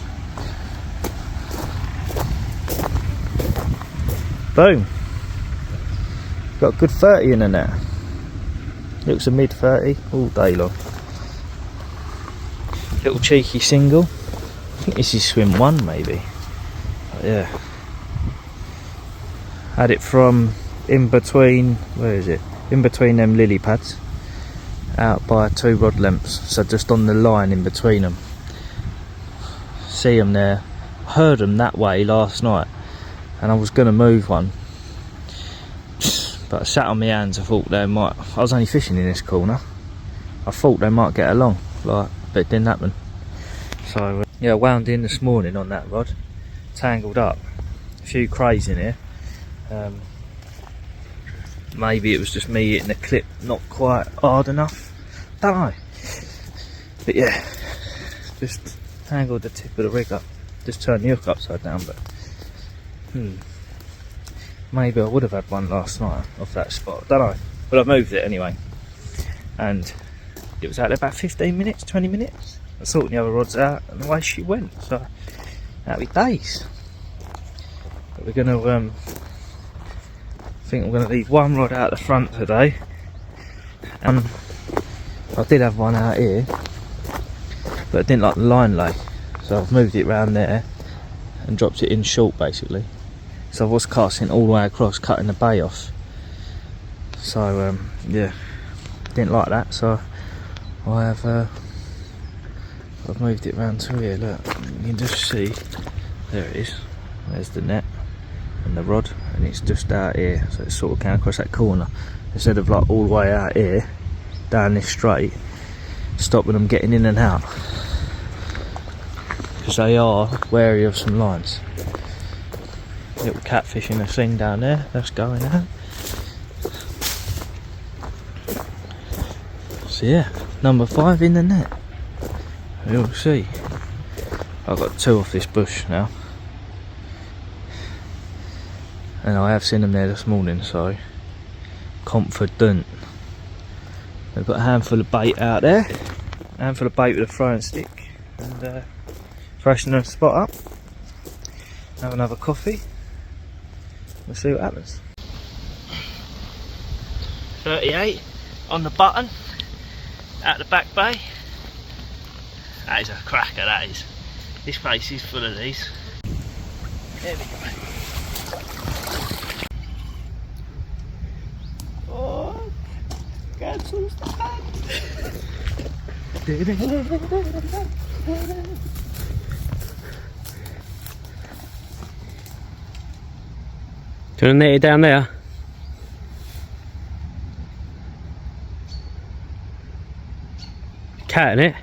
Boom, Got a good 30 in the net. Looks a mid 30 all day long. Little cheeky single. I think this is swim 1 maybe. But yeah. Had it from in between, where is it? In between them lily pads. Out by 2 rod lengths. So just on the line in between them. See them there. Heard them that way last night. And I was going to move one. But I sat on my hands. I thought they might. I was only fishing in this corner. I thought they might get along. But it didn't happen. So yeah, wound in this morning on that rod. Tangled up. A few crays in here. Maybe it was just me hitting the clip not quite hard enough. Don't know. But yeah, just tangled the tip of the rig up. Just turned the hook upside down, but maybe I would have had one last night off that spot. Don't know. But I moved it anyway. And it was out there about 15 minutes, 20 minutes. I sorted the other rods out and away she went. So that'll be days. But we're gonna I think I'm going to leave one rod out the front today. I did have one out here, but I didn't like the line lay, so I've moved it round there and dropped it in short basically. So I was casting all the way across, cutting the bay off. So yeah, didn't like that, so I have I've moved it round to here. Look, you can just see, there it is, there's the net and the rod, and it's just out here, so it's sort of came across that corner instead of like all the way out here down this straight, stopping them getting in and out, because they are wary of some lines. Little catfishing a thing down there, that's going out. So yeah, number 5 in the net. We'll see. I've got 2 off this bush now. And I have seen them there this morning, so confident. I've got a handful of bait out there, a handful of bait with a throwing stick, and freshen the spot up. Have another coffee. We'll see what happens. 38 on the button, out the back bay. That is a cracker, that is. This place is full of these. There we go. Cancels the bag. Do you want to net it down there? Cat in it.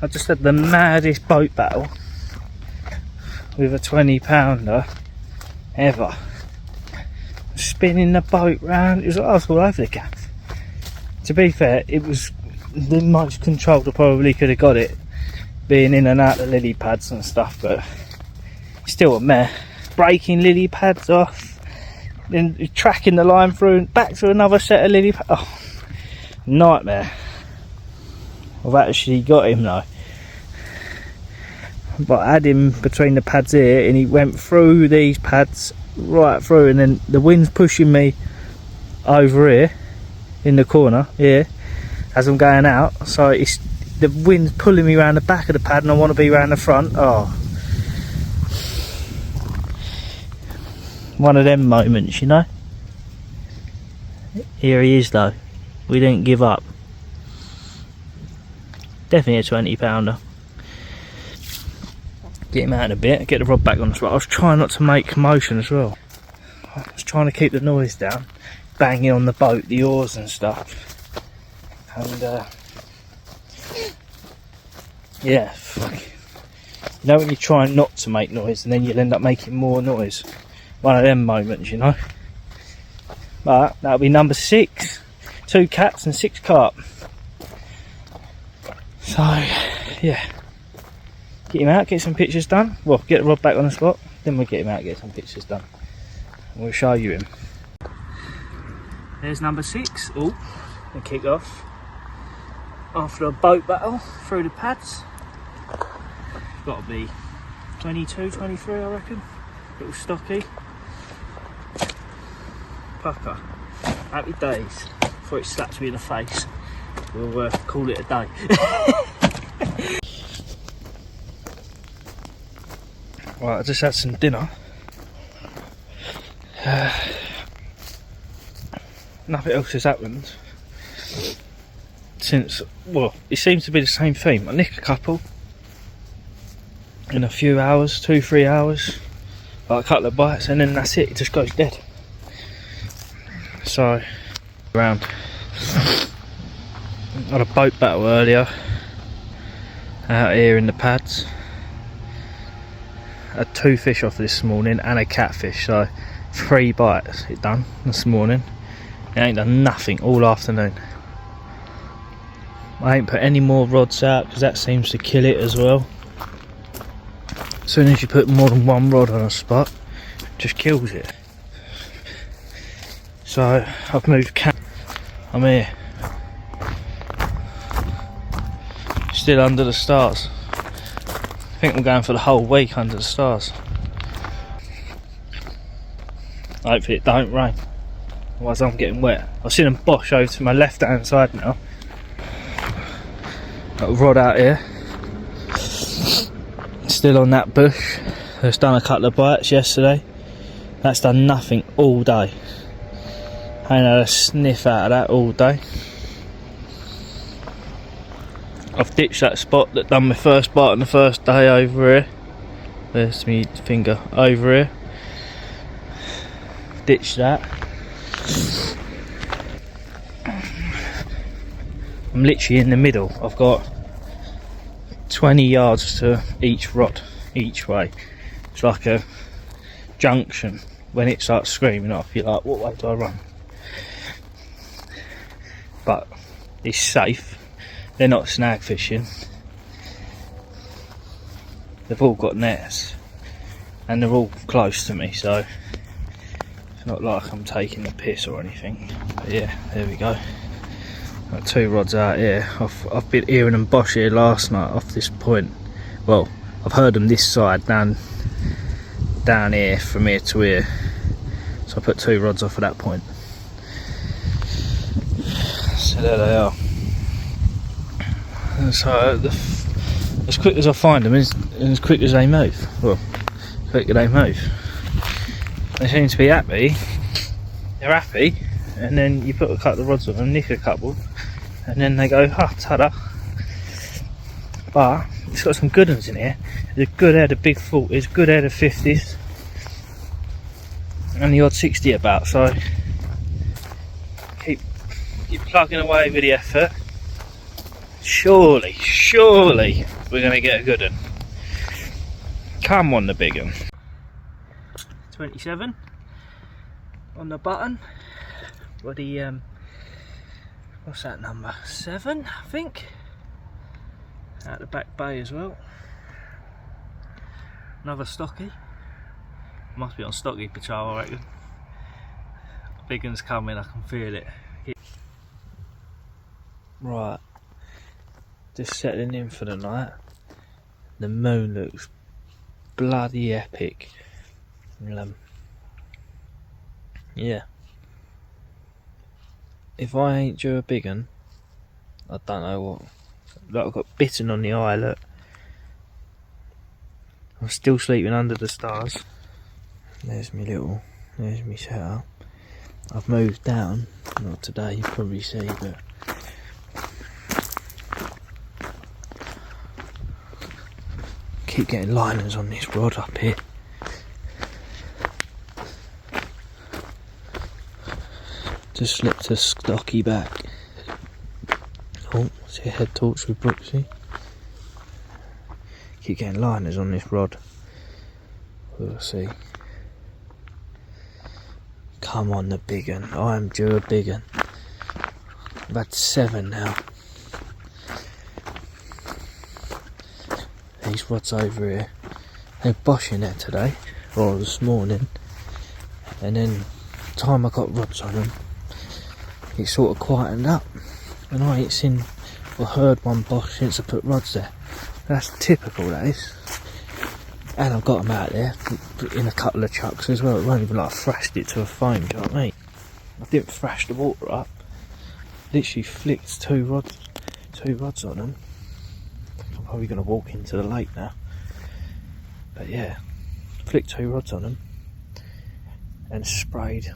I just had the maddest boat battle with a 20-pounder ever. Spinning the boat round, it was all over the gaff. To be fair, it was the most controlled I probably could have got it, being in and out the lily pads and stuff, but still a mare. Breaking lily pads off, then tracking the line through and back to another set of lily pads. Oh, nightmare. I've actually got him though. But I had him between the pads here, and he went through these pads right through, and then the wind's pushing me over here in the corner here as I'm going out, so it's the wind's pulling me around the back of the pad and I want to be around the front. Oh, one of them moments, you know. Here he is though, we didn't give up. Definitely a 20-pounder. Get him out in a bit, get the rod back on the spot. I was trying not to make motion as well. I was trying to keep the noise down, banging on the boat, the oars and stuff. And yeah, fuck. You know when you try not to make noise and then you'll end up making more noise? One of them moments, you know. But that'll be number 6. 2 cats and 6 carp. So yeah, get him out, get some pictures done. Well, get the rod back on the spot, then we'll get him out, get some pictures done. And we'll show you him. There's number 6. Oh, we kick off after a boat battle through the pads. Got to be 22, 23 I reckon. Little stocky. pucker. Happy days. Before it slaps me in the face, we'll call it a day. Right, I just had some dinner. Nothing else has happened since, well, it seems to be the same theme. I nick a couple in a few hours, 2-3 hours, like a couple of bites, and then that's it, it just goes dead. So, around. Had a boat battle earlier out here in the pads. Had 2 fish off this morning and a catfish, so 3 bites it done this morning. It ain't done nothing all afternoon. I ain't put any more rods out because that seems to kill it as well. As soon as you put more than 1 rod on a spot, it just kills it. So I've moved camp. I'm here. Still under the stars. I think we're going for the whole week under the stars. Hopefully it don't rain, otherwise I'm getting wet. I've seen them bosh over to my left hand side now. Got a rod out here. Still on that bush. It's done a couple of bites yesterday. That's done nothing all day. I ain't had a sniff out of that all day. I've ditched that spot that done my first bite on the first day over here. There's my finger over here. Ditched that. I'm literally in the middle. I've got 20 yards to each rod, each way. It's like a junction. When it starts screaming off, you're like, what way do I run? But it's safe. They're not snag fishing. They've all got nets and they're all close to me, so it's not like I'm taking the piss or anything. But yeah, there we go. Got 2 rods out here. I've been hearing them bosh here last night off this point. Well, I've heard them this side down here from here to here. So I put 2 rods off at that point. So there they are. And so as quick as I find them, as quick as they move. Well, quicker they move. They seem to be happy. They're happy, and then you put a couple of rods on them, nick a couple, and then they go, ah, ta-da. But it's got some good ones in here. There's a good head of big 40s, good head of 50s, and the odd 60 about. So keep plugging away with the effort. Surely we're going to get a good one. Come on, the big one. 27 on the button. Bloody what's that number? 7, I think. Out the back bay as well. Another stocky. Must be on stocky patrol, I reckon. Big one's coming, I can feel it. Right. Just settling in for the night. The moon looks bloody epic. Yeah. If I ain't due a big one, I don't know what. Like, I've got bitten on the eye, look. I'm still sleeping under the stars. There's me setup. I've moved down, not today, you probably see, but keep getting liners on this rod up here. Just slipped a stocky back. Oh, see a head torch with Brooksy. Keep getting liners on this rod. We'll see. Come on, the big one. I am due a big one. I've had 7 now. These rods over here, they're boshing there today, or this morning, and then the time I got rods on them, it sort of quietened up, and I ain't seen or heard one bosh since I put rods there. That's typical, that is. And I've got them out there in a couple of chucks as well. It won't even like thrashed it to a foam, do you know what I mean? I didn't thrash the water up. Literally flicked two rods on them. I'm probably going to walk into the lake now. But yeah, flicked two rods on them and sprayed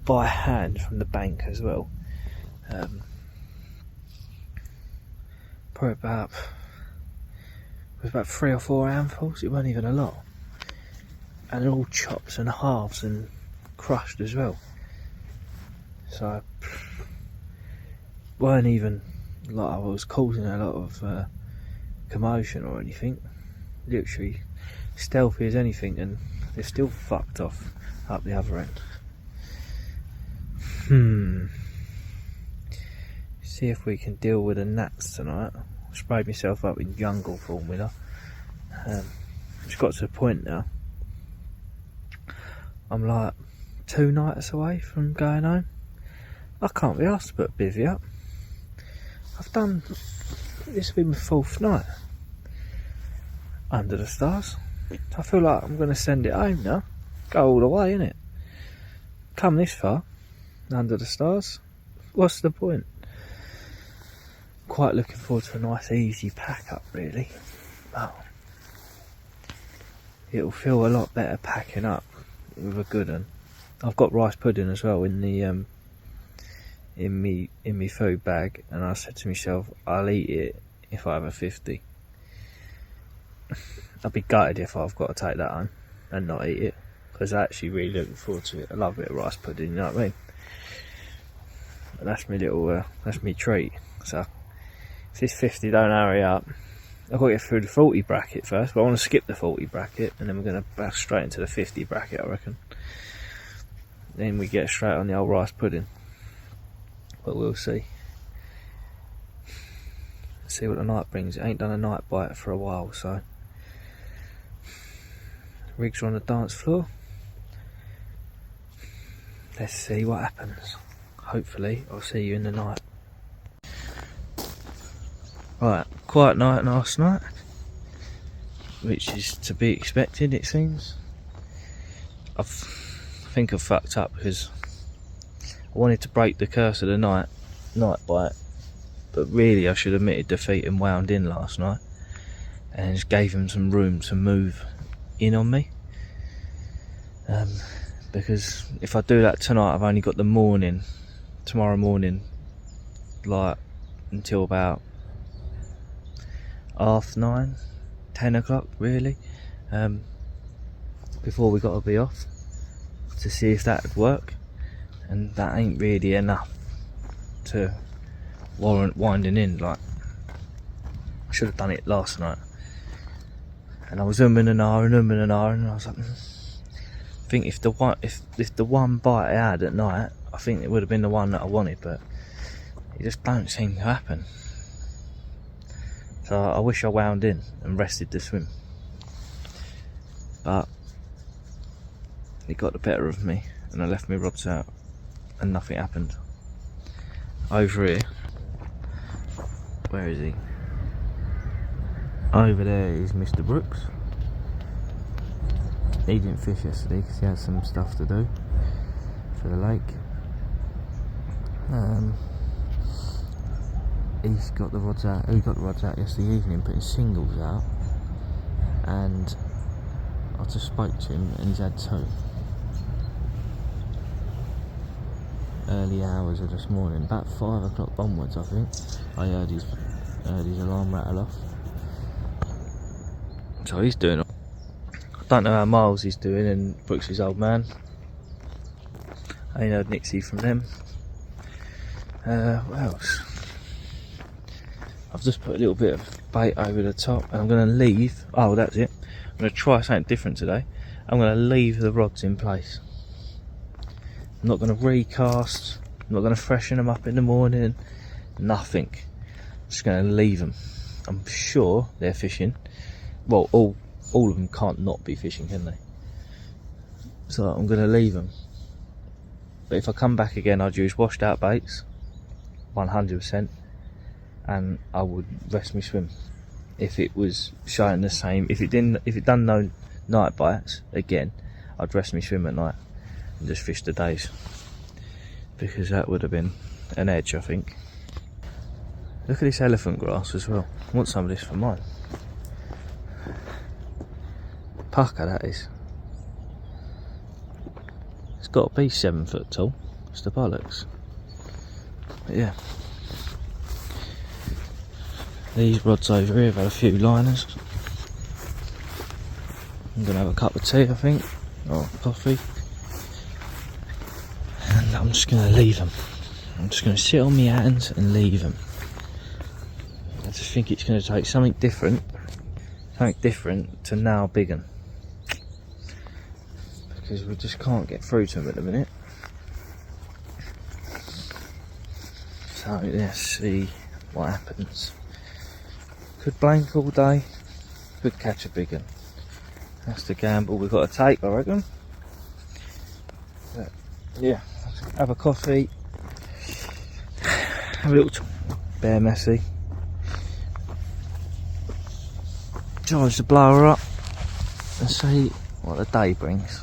by hand from the bank as well. Probably about 3 or 4 handfuls. It wasn't even a lot, and they're all chops and halves and crushed as well. So weren't even like I was causing a lot of commotion or anything. Literally stealthy as anything, and they're still fucked off up the other end. See if we can deal with the gnats tonight. I sprayed myself up in jungle formula. It's got to the point now. I'm like 2 nights away from going home. I can't be asked to put a bivvy up. This will be my 4th night under the stars. I feel like I'm going to send it home now. Go all the way, innit? Come this far under the stars. What's the point? Quite looking forward to a nice easy pack up, really. But it'll feel a lot better packing up with a good one. I've got rice pudding as well in the in me food bag, and I said to myself, I'll eat it if I have a 50. I'd be gutted if I've got to take that home and not eat it, because I'm actually really looking forward to it. I love a bit of rice pudding, you know what I mean? And that's my little that's my treat. So if this 50 don't hurry up, I've got to get through the 40 bracket first, but I want to skip the 40 bracket, and then we're going to bash straight into the 50 bracket, I reckon. Then we get straight on the old rice pudding. But we'll see. See what the night brings. It ain't done a night bite for a while, so rigs are on the dance floor. Let's see what happens. Hopefully I'll see you in the night. Right, quiet night last night, which is to be expected, it seems. I think I've fucked up because I wanted to break the curse of the night bite, but really I should have admitted defeat and wound in last night and just gave him some room to move in on me. Because if I do that tonight, I've only got the morning, tomorrow morning, like until about 9:30, 10 o'clock really, before we got to be off, to see if that would work, and that ain't really enough to warrant winding in. Like, I should have done it last night, and I was umming and ahhing, and I was like, I think if the one bite I had at night, I think it would have been the one that I wanted, but it just don't seem to happen. So I wish I wound in and rested the swim, but it got the better of me and I left my rods out and nothing happened. Over here, where is he? Over there is Mr. Brooks. He didn't fish yesterday because he had some stuff to do for the lake. He's got the rods out. He got the rods out yesterday evening, putting singles out, and I just spoke to him, and he's had 2. Early hours of this morning, about 5 o'clock onwards, I think. I heard his alarm rattle off. So he's doing. I don't know how Miles is doing, and Brooks' old man. I ain't heard Nixie from them. What else? I've just put a little bit of bait over the top, and I'm going to leave. Oh, that's it. I'm going to try something different today. I'm going to leave the rods in place. I'm not going to recast. I'm not going to freshen them up in the morning. Nothing. I'm just going to leave them. I'm sure they're fishing. Well, all of them can't not be fishing, can they? So I'm going to leave them. But if I come back again, I'd use washed out baits, 100%. And I would rest my swim if it was showing the same. If it done no night bites again, I'd rest my swim at night. and just fished the days, because that would have been an edge, I think. Look at this elephant grass as well. I want some of this for mine. Pucker that is. It's got to be 7 foot tall. It's the bollocks. But yeah. These rods over here have had a few liners. I'm going to have a cup of tea, I think, or coffee. And I'm just going to leave them. I'm just going to sit on my hands and leave them. I just think it's going to take something different to now big 'un. Because we just can't get through to them at the minute. So let's see what happens. Could blank all day, could catch a big 'un. That's the gamble we've got to take, I reckon. But yeah, have a coffee, have a little bare messy, charge the blower up and see what the day brings.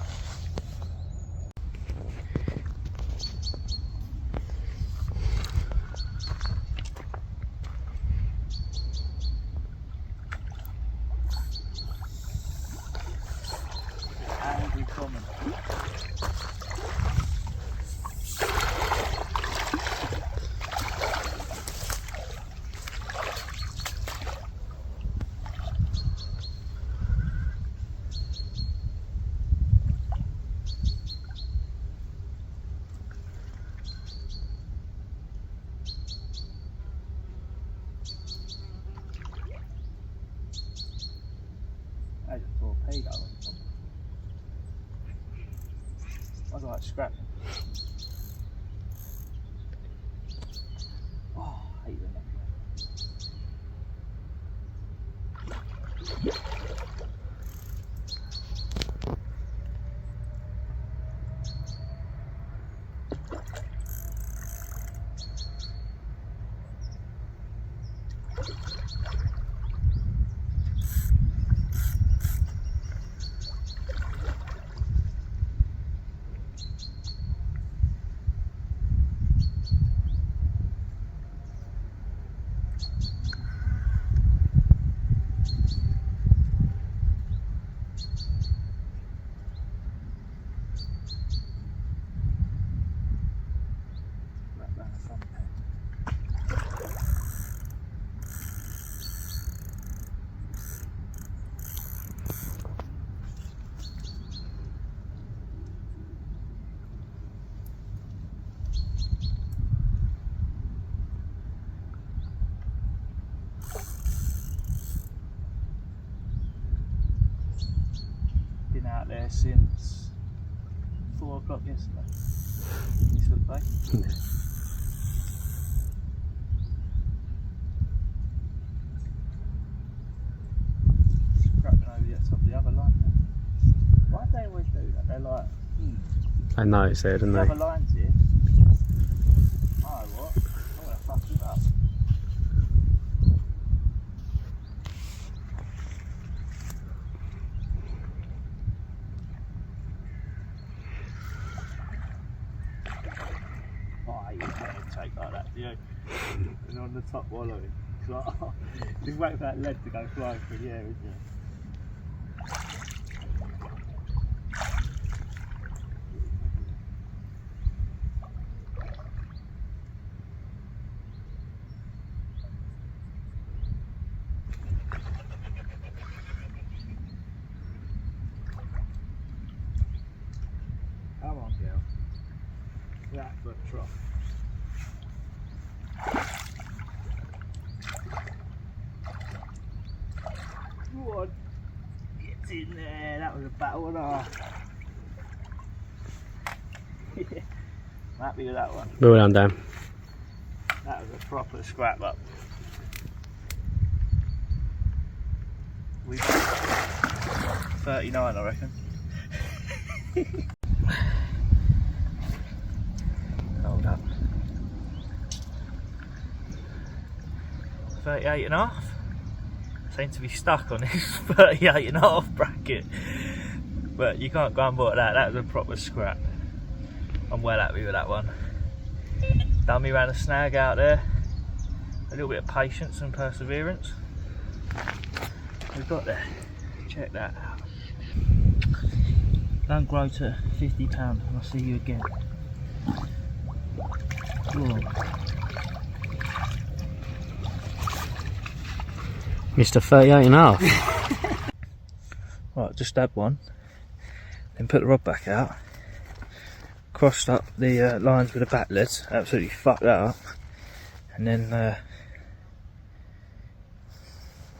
There's a torpedo on top. I like scrapping. Oh, I hate them. Been out there since 4 o'clock yesterday. It's good day. Scrapping over the top of the other line now. Why do they always do that? They're like, I know it's there, didn't the they? other line's here. Oh, what? I'm going to fuck it up. Take like that, do you? And on the top wallowing. Like, oh, just wait for that lead to go flying through the air, isn't it? Come on, girl. That foot trough. What? Get in there, that was a battle and a half. Yeah, I'm happy with that one. Well done, Dan. That was a proper scrap up. We 39, I reckon. Hold up. 38 and a half. Seem to be stuck on this 38 and a half bracket. But you can't go on board that. That was a proper scrap. well happy with that one. Done me around a snag out there. A little bit of patience and perseverance. We've got there. Check that out. Don't grow to £50 and I'll see you again. Whoa. Mr. 38 and a half. Right, just had one. Then put the rod back out. Crossed up the lines with the back leads. Absolutely fucked that up. And then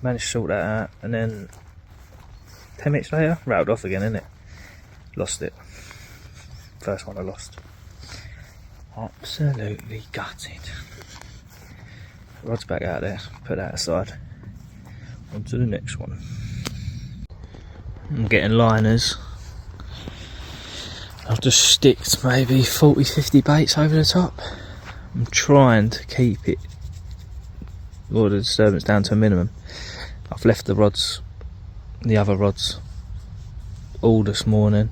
managed to sort that out. And then 10 minutes later, rattled off again, innit? Lost it. First one I lost. Absolutely gutted. Rod's back out there. Put that aside. On to the next one. I'm getting liners. I've just sticked maybe 40-50 baits over the top. I'm trying to keep it, or the disturbance down to a minimum. I've left the rods, the other rods, all this morning.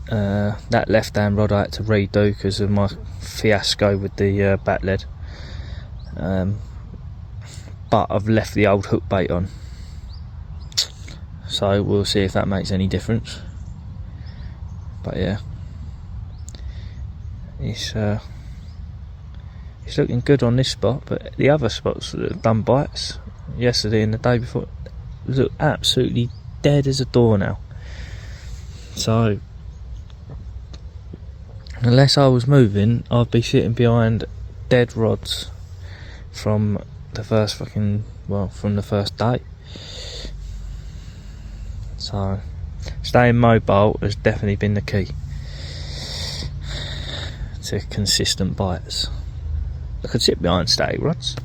That left hand rod I had to redo because of my fiasco with the back lead. But I've left the old hook bait on. So we'll see if that makes any difference. But yeah, it's looking good on this spot, but the other spots that have done bites yesterday and the day before look absolutely dead as a door now. So unless I was moving, I'd be sitting behind dead rods from the first from the first day. So staying mobile has definitely been the key to consistent bites. I could sit behind static rods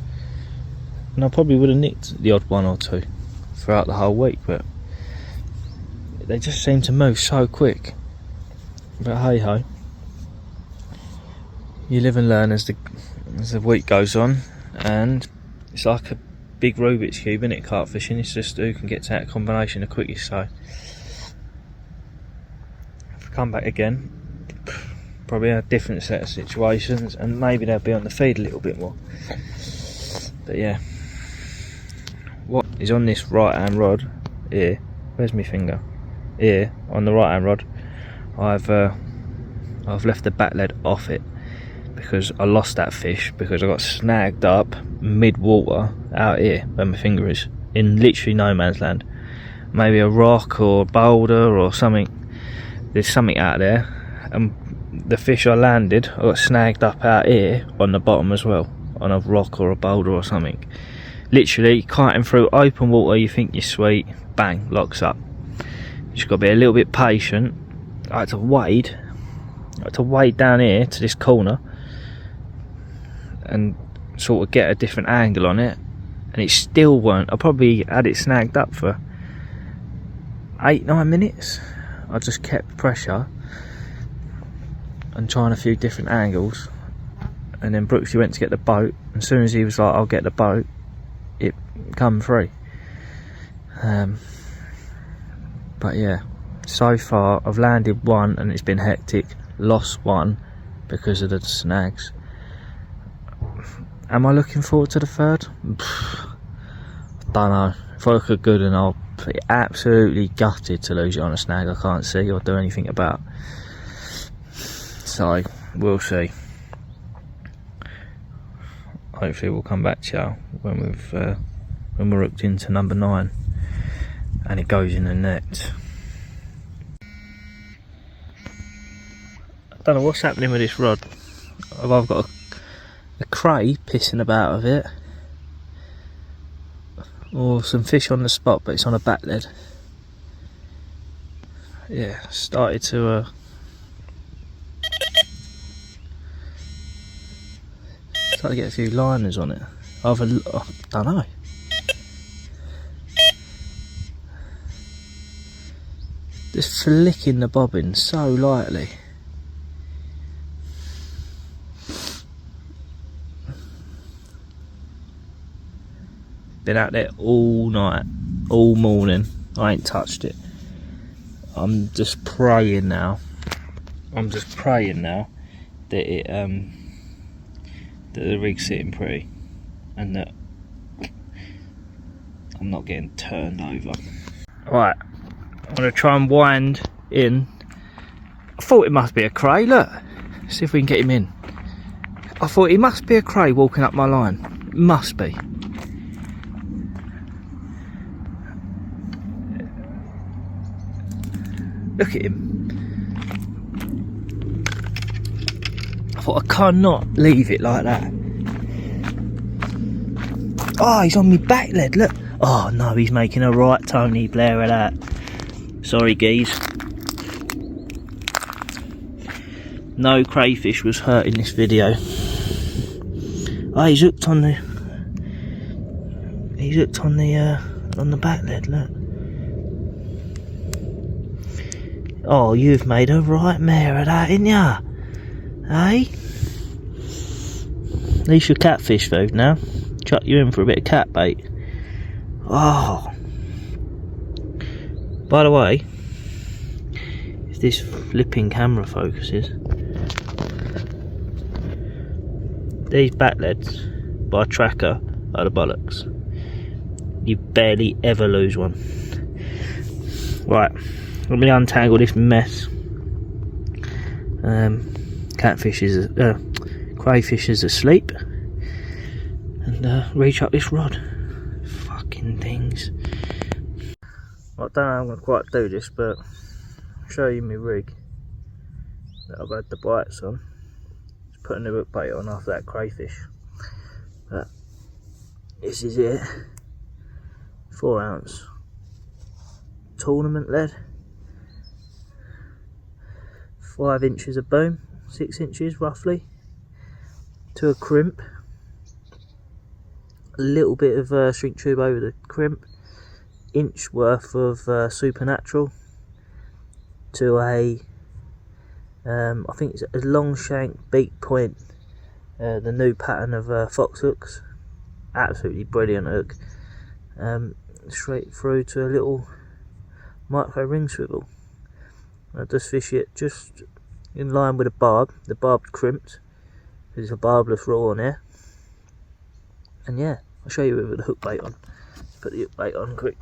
and I probably would have nicked the odd one or two throughout the whole week, but they just seem to move so quick. But hey ho, you live and learn as the week goes on, and it's like a big Rubik's Cube, isn't it, carp fishing? It's just who can get to that combination the quickest. So if I come back again, probably a different set of situations, and maybe they'll be on the feed a little bit more. But yeah, what is on this right hand rod here, where's my finger, here on the right hand rod, I've left the back lead off it because I lost that fish because I got snagged up mid water out here where my finger is, in literally no man's land. Maybe a rock or a boulder or something, there's something out there, and the fish I landed, I got snagged up out here on the bottom as well, on a rock or a boulder or something. Literally kiting through open water, you think you're sweet, bang, locks up. You just got to be a little bit patient. I had to wade down here to this corner and sort of get a different angle on it, and it still weren't. I probably had it snagged up for 8-9 minutes. I just kept pressure and trying a few different angles, and then Brooksy went to get the boat, and as soon as he was like, I'll get the boat, it come free. But yeah, so far I've landed one and it's been hectic, lost one because of the snags. Am I looking forward to the third? Don't know. If I look a good, and I'll be absolutely gutted to lose it on a snag I can't see or do anything about. So we'll see. Hopefully we'll come back to you when we're hooked into number 9 and it goes in the net. I don't know what's happening with this rod. I've got a cray pissing about of it, or some fish on the spot, but it's on a back lead. Yeah, started to get a few liners on it. I don't know. Just flicking the bobbin so lightly. Been out there all night, all morning. I ain't touched it. I'm just praying now. that the rig's sitting pretty, and that I'm not getting turned over. Right, I'm going to try and wind in. I thought it must be a cray, look. See if we can get him in. I thought he must be a cray walking up my line. Must be. Look at him. I thought I cannot leave it like that. Oh, he's on me back leg, look. Oh no, he's making a right Tony Blair of that. Sorry, geez. No crayfish was hurt in this video. Oh, he's hooked on the. He's hooked on the back leg, look. Oh, you've made a right mare of that, ain't ya? Eh? At least your catfish food now. Chuck you in for a bit of cat bait. Oh. By the way, if this flipping camera focuses, these back leads by tracker are the bollocks. You barely ever lose one. Right, let me untangle this mess. Crayfish is asleep, and reach up this rod. Fucking things. I don't know how I'm going to quite do this, but I'll show you my rig that I've had the bites on. Just put a new hook bait on after that crayfish. But this is it. 4 ounce tournament lead. 5 inches of boom, 6 inches roughly, to a crimp. A little bit of shrink tube over the crimp, inch worth of supernatural, to a I think it's a long shank beak point, the new pattern of fox hooks. Absolutely brilliant hook. Straight through to a little micro ring swivel. I just fish it just in line with the barb crimped, because it's a barbless raw on there. And yeah, I'll show you with the hook bait on. Let's put the hook bait on quick.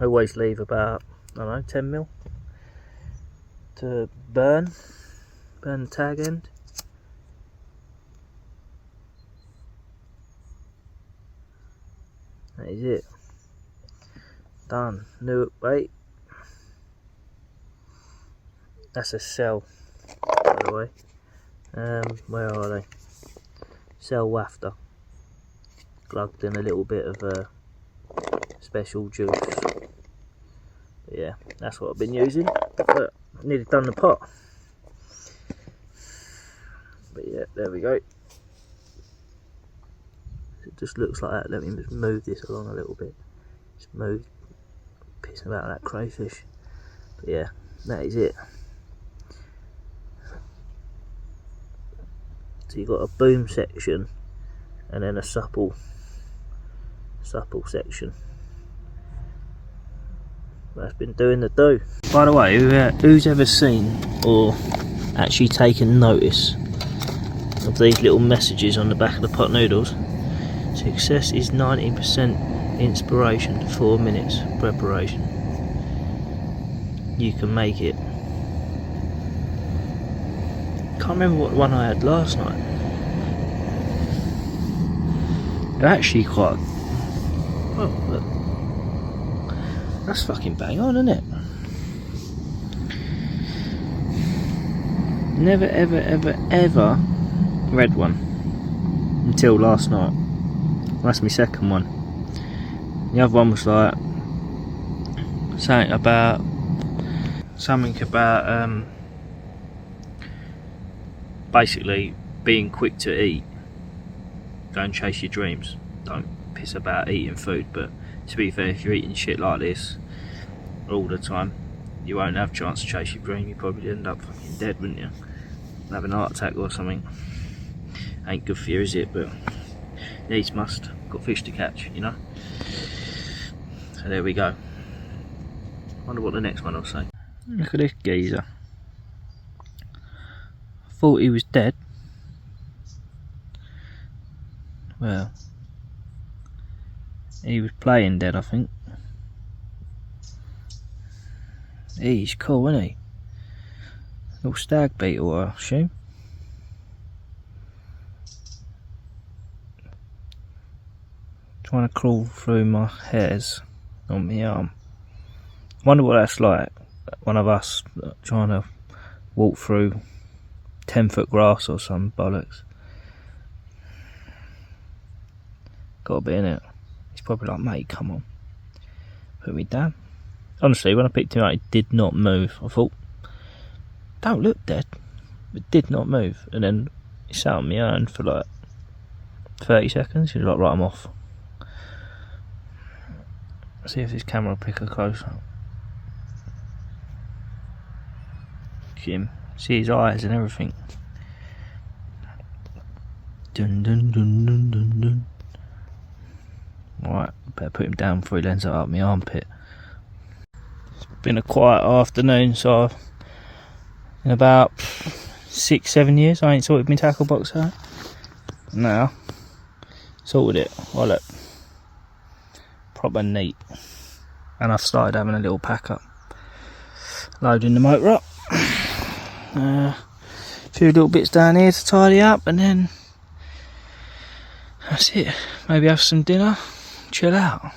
I always leave about, I don't know, 10mm to burn the tag end. That is it. Done. New hook bait. That's a cell, by the way. Where are they? Cell wafter. Glugged in a little bit of special juice. But yeah, that's what I've been using. But nearly done the pot. But yeah, there we go. It just looks like that. Let me just move this along a little bit. Just move, pissing about that crayfish. But yeah, that is it. So you've got a boom section and then a supple section. That's been doing the do. By the way, who's ever seen or actually taken notice of these little messages on the back of the pot noodles? Success is 19% inspiration, 4 minutes preparation. You can make it. Can't remember what one I had last night. They're actually quite. Oh, look. That's fucking bang on, isn't it? Never ever ever ever read one until last night. That's my second one. The other one was like something about basically being quick to eat, go and chase your dreams. Don't piss about eating food, but to be fair, if you're eating shit like this all the time, you won't have a chance to chase your dream. You probably end up fucking dead, wouldn't you? Have an heart attack or something. Ain't good for you, is it? But needs must. Got fish to catch, you know. So there we go. Wonder what the next one will say. Look at this geezer. Thought he was dead. Well, he was playing dead, I think. He's cool, isn't he? Little stag beetle, I assume. Trying to crawl through my hairs on my arm. Wonder what that's like. One of us trying to walk through 10-foot grass or some bollocks. Got a bit in it. He's probably like, mate, come on. Put me down. Honestly, when I picked him up, he did not move. I thought, don't look dead. It did not move. And then he sat on my own for like 30 seconds. He's like, right, I'm off. See if this camera will pick a close up. Jim, see his eyes and everything. Dun dun dun dun dun dun. Right, better put him down before he lands up my armpit. It's been a quiet afternoon, so in about 6-7 years I ain't sorted my tackle box out. Now, sorted it. Well, look, proper neat. And I've started having a little pack up. Loading the motor up. A few little bits down here to tidy up, and then that's it. Maybe have some dinner, chill out.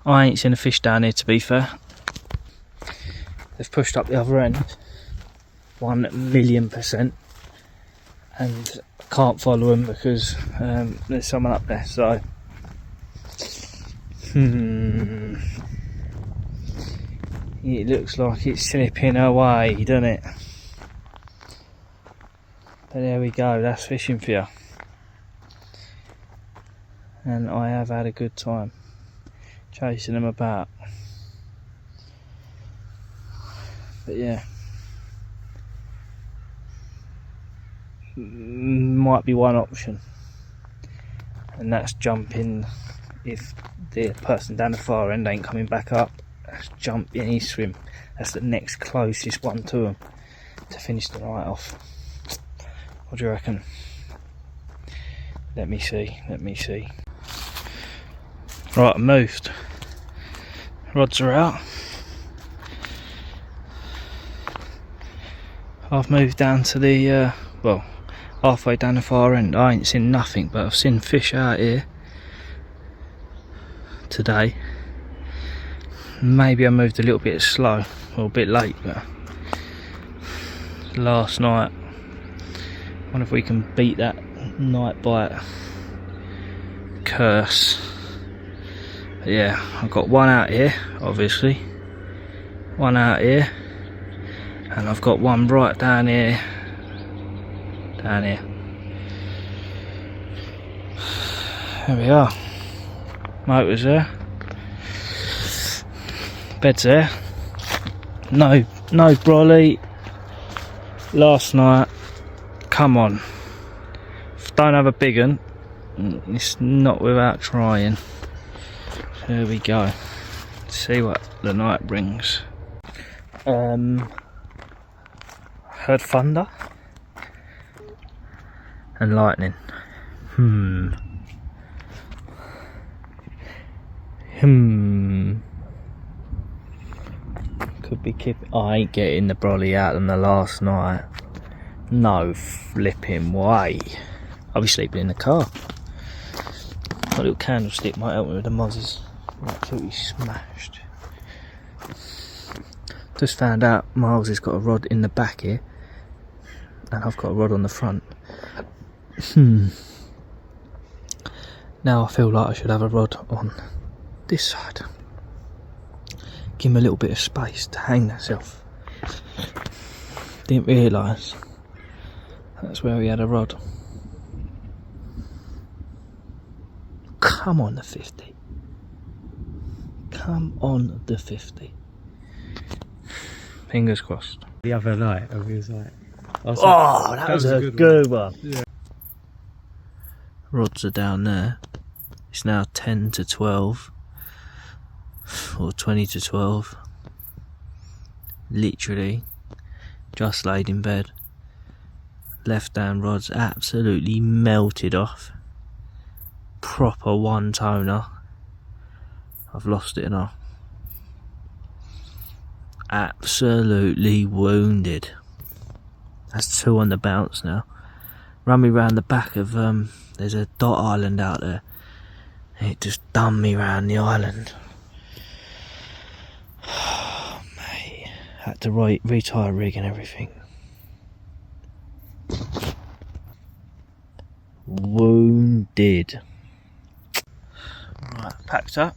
I ain't seen a fish down here, to be fair. They've pushed up the other end 1,000,000%, and I can't follow them because there's someone up there. So it looks like it's slipping away, doesn't it? But there we go, that's fishing for you. And I have had a good time chasing them about. But yeah, might be one option, and that's jumping. If the person down the far end ain't coming back up, that's jump in his swim. That's the next closest one to him to finish the night off. What do you reckon? Let me see. Right, I moved. Rods are out. I've moved down to the, well, halfway down the far end. I ain't seen nothing, but I've seen fish out here today. Maybe I moved a little bit slow, or a bit late, but last night, I wonder if we can beat that night bite curse. But yeah, I've got one out here, obviously, one out here, and I've got one right down here, there we are. Motor's there, bed's there, no brolly. Last night, come on, if I don't have a big one, it's not without trying. There we go. Let's see what the night brings. Heard thunder and lightning. Could be keeping. I ain't getting the brolly out than the last night. No flipping way. I'll be sleeping in the car. My little candlestick might help me with the mozzies. Absolutely smashed. Just found out Miles has got a rod in the back here, and I've got a rod on the front. Now I feel like I should have a rod on this side. Give him a little bit of space to hang myself. Didn't realise That's where we had a rod. Come on the 50. Come on the 50. Fingers crossed. The other night, I was like, Oh, that was a good one. Yeah. Rods are down there. It's now 10 to 12. Or 20 to 12. Literally just laid in bed. Left hand rod's absolutely melted off. Proper one toner. I've lost it now. Absolutely wounded. That's 2 on the bounce now. Run me round the back of there's a dot island out there. It just done me round the island. Oh, mate. Had to retire rig and everything. Wounded. Right, packed up.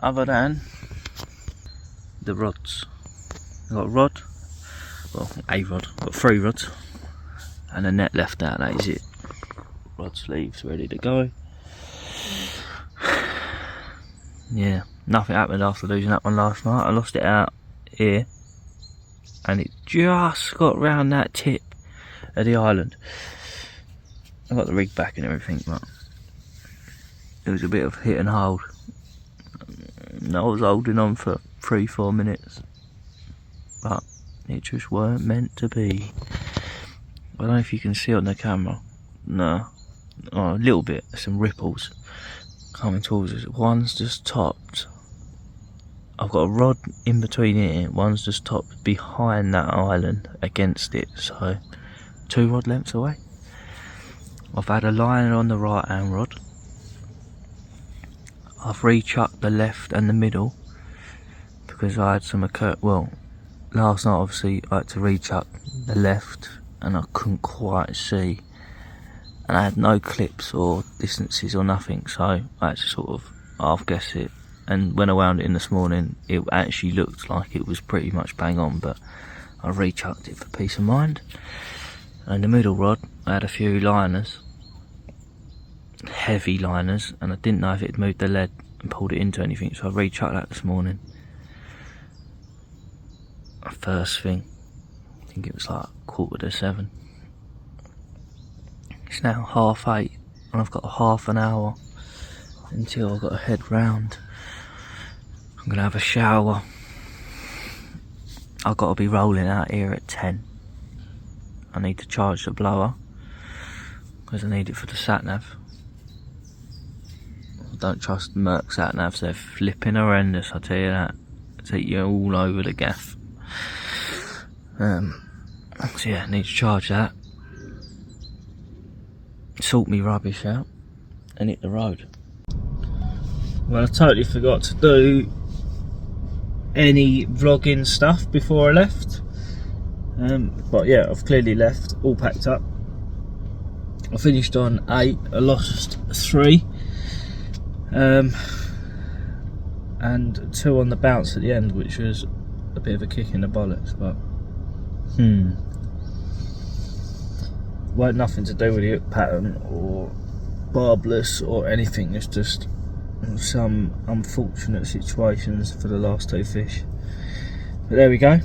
Other than the rods. I've got a rod. Well, a rod. I've got 3 rods. And a net left out, that is it. Rod sleeves ready to go. Yeah, nothing happened after losing that one last night. I lost it out here. And it just got round that tip of the island. I got the rig back and everything, but it was a bit of hit and hold. And I was holding on for 3-4 minutes, but it just weren't meant to be. I don't know if you can see on the camera. No, oh, a little bit, some ripples coming towards us. One's just topped. I've got a rod in between here. One's just topped behind that island against it, so 2 rod lengths away. I've had a liner on the right hand rod. I've rechucked the left and the middle because I had some well, last night obviously I had to rechuck the left and I couldn't quite see, and I had no clips or distances or nothing, so I had to sort of half guess it. And when I wound it in this morning, it actually looked like it was pretty much bang on, but I rechucked it for peace of mind. And the middle rod, I had a few liners, heavy liners, and I didn't know if it had moved the lead and pulled it into anything, so I rechucked that this morning. First thing, I think it was like 7:15. It's now 8:30 and I've got half an hour until I've got to head round. I'm going to have a shower. I've got to be rolling out here at 10. I need to charge the blower because I need it for the sat-nav. I don't trust Merc sat-navs, they're flipping horrendous, I tell you that. They take you all over the gaff. So yeah, I need to charge that, sort me rubbish out and hit the road. Well, I totally forgot to do any vlogging stuff before I left, but yeah, I've clearly left all packed up. I finished on 8, I lost 3, and 2 on the bounce at the end, which was a bit of a kick in the bollocks, but weren't nothing to do with the hook pattern or barbless or anything. It's just some unfortunate situations for the last 2 fish, but there we go.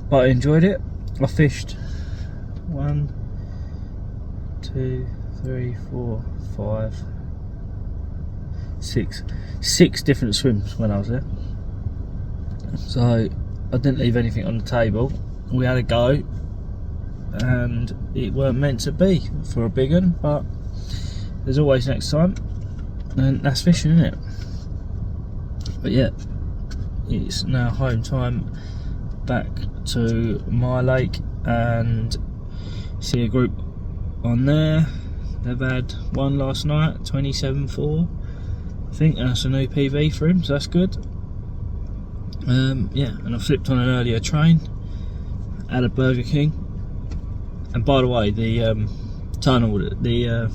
But I enjoyed it. I fished 1, 2, 3, 4, 5, 6 different swims when I was there, so I didn't leave anything on the table. We had a go and it weren't meant to be for a big one, but there's always next time, and that's fishing, isn't it? But yeah, it's now home time, back to my lake, and see a group on there. They've had one last night, 27.4, I think that's a new PB for him, so that's good. Yeah, and I flipped on an earlier train at a Burger King. And by the way, the tunnel, the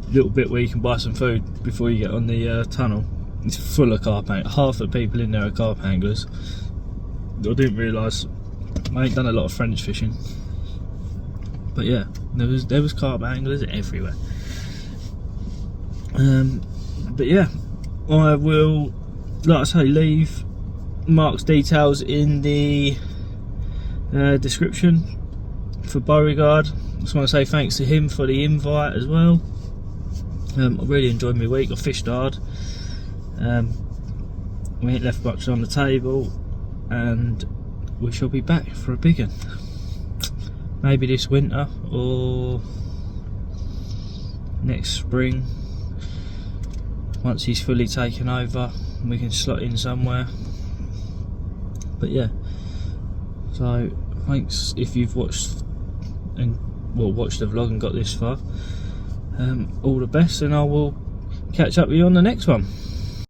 little bit where you can buy some food before you get on the tunnel, it's full of carp anglers. Half the people in there are carp anglers. I didn't realise. I ain't done a lot of French fishing, But yeah, there was carp anglers everywhere. But yeah, I will, like I say, leave Mark's details in the description for Beauregard. Just want to say thanks to him for the invite as well. I really enjoyed my week. I fished hard. We ain't left much on the table, and we shall be back for a big one. Maybe this winter or next spring, once he's fully taken over, we can slot in somewhere. But yeah, so thanks if you've watched the vlog and got this far. All the best, and I will catch up with you on the next one.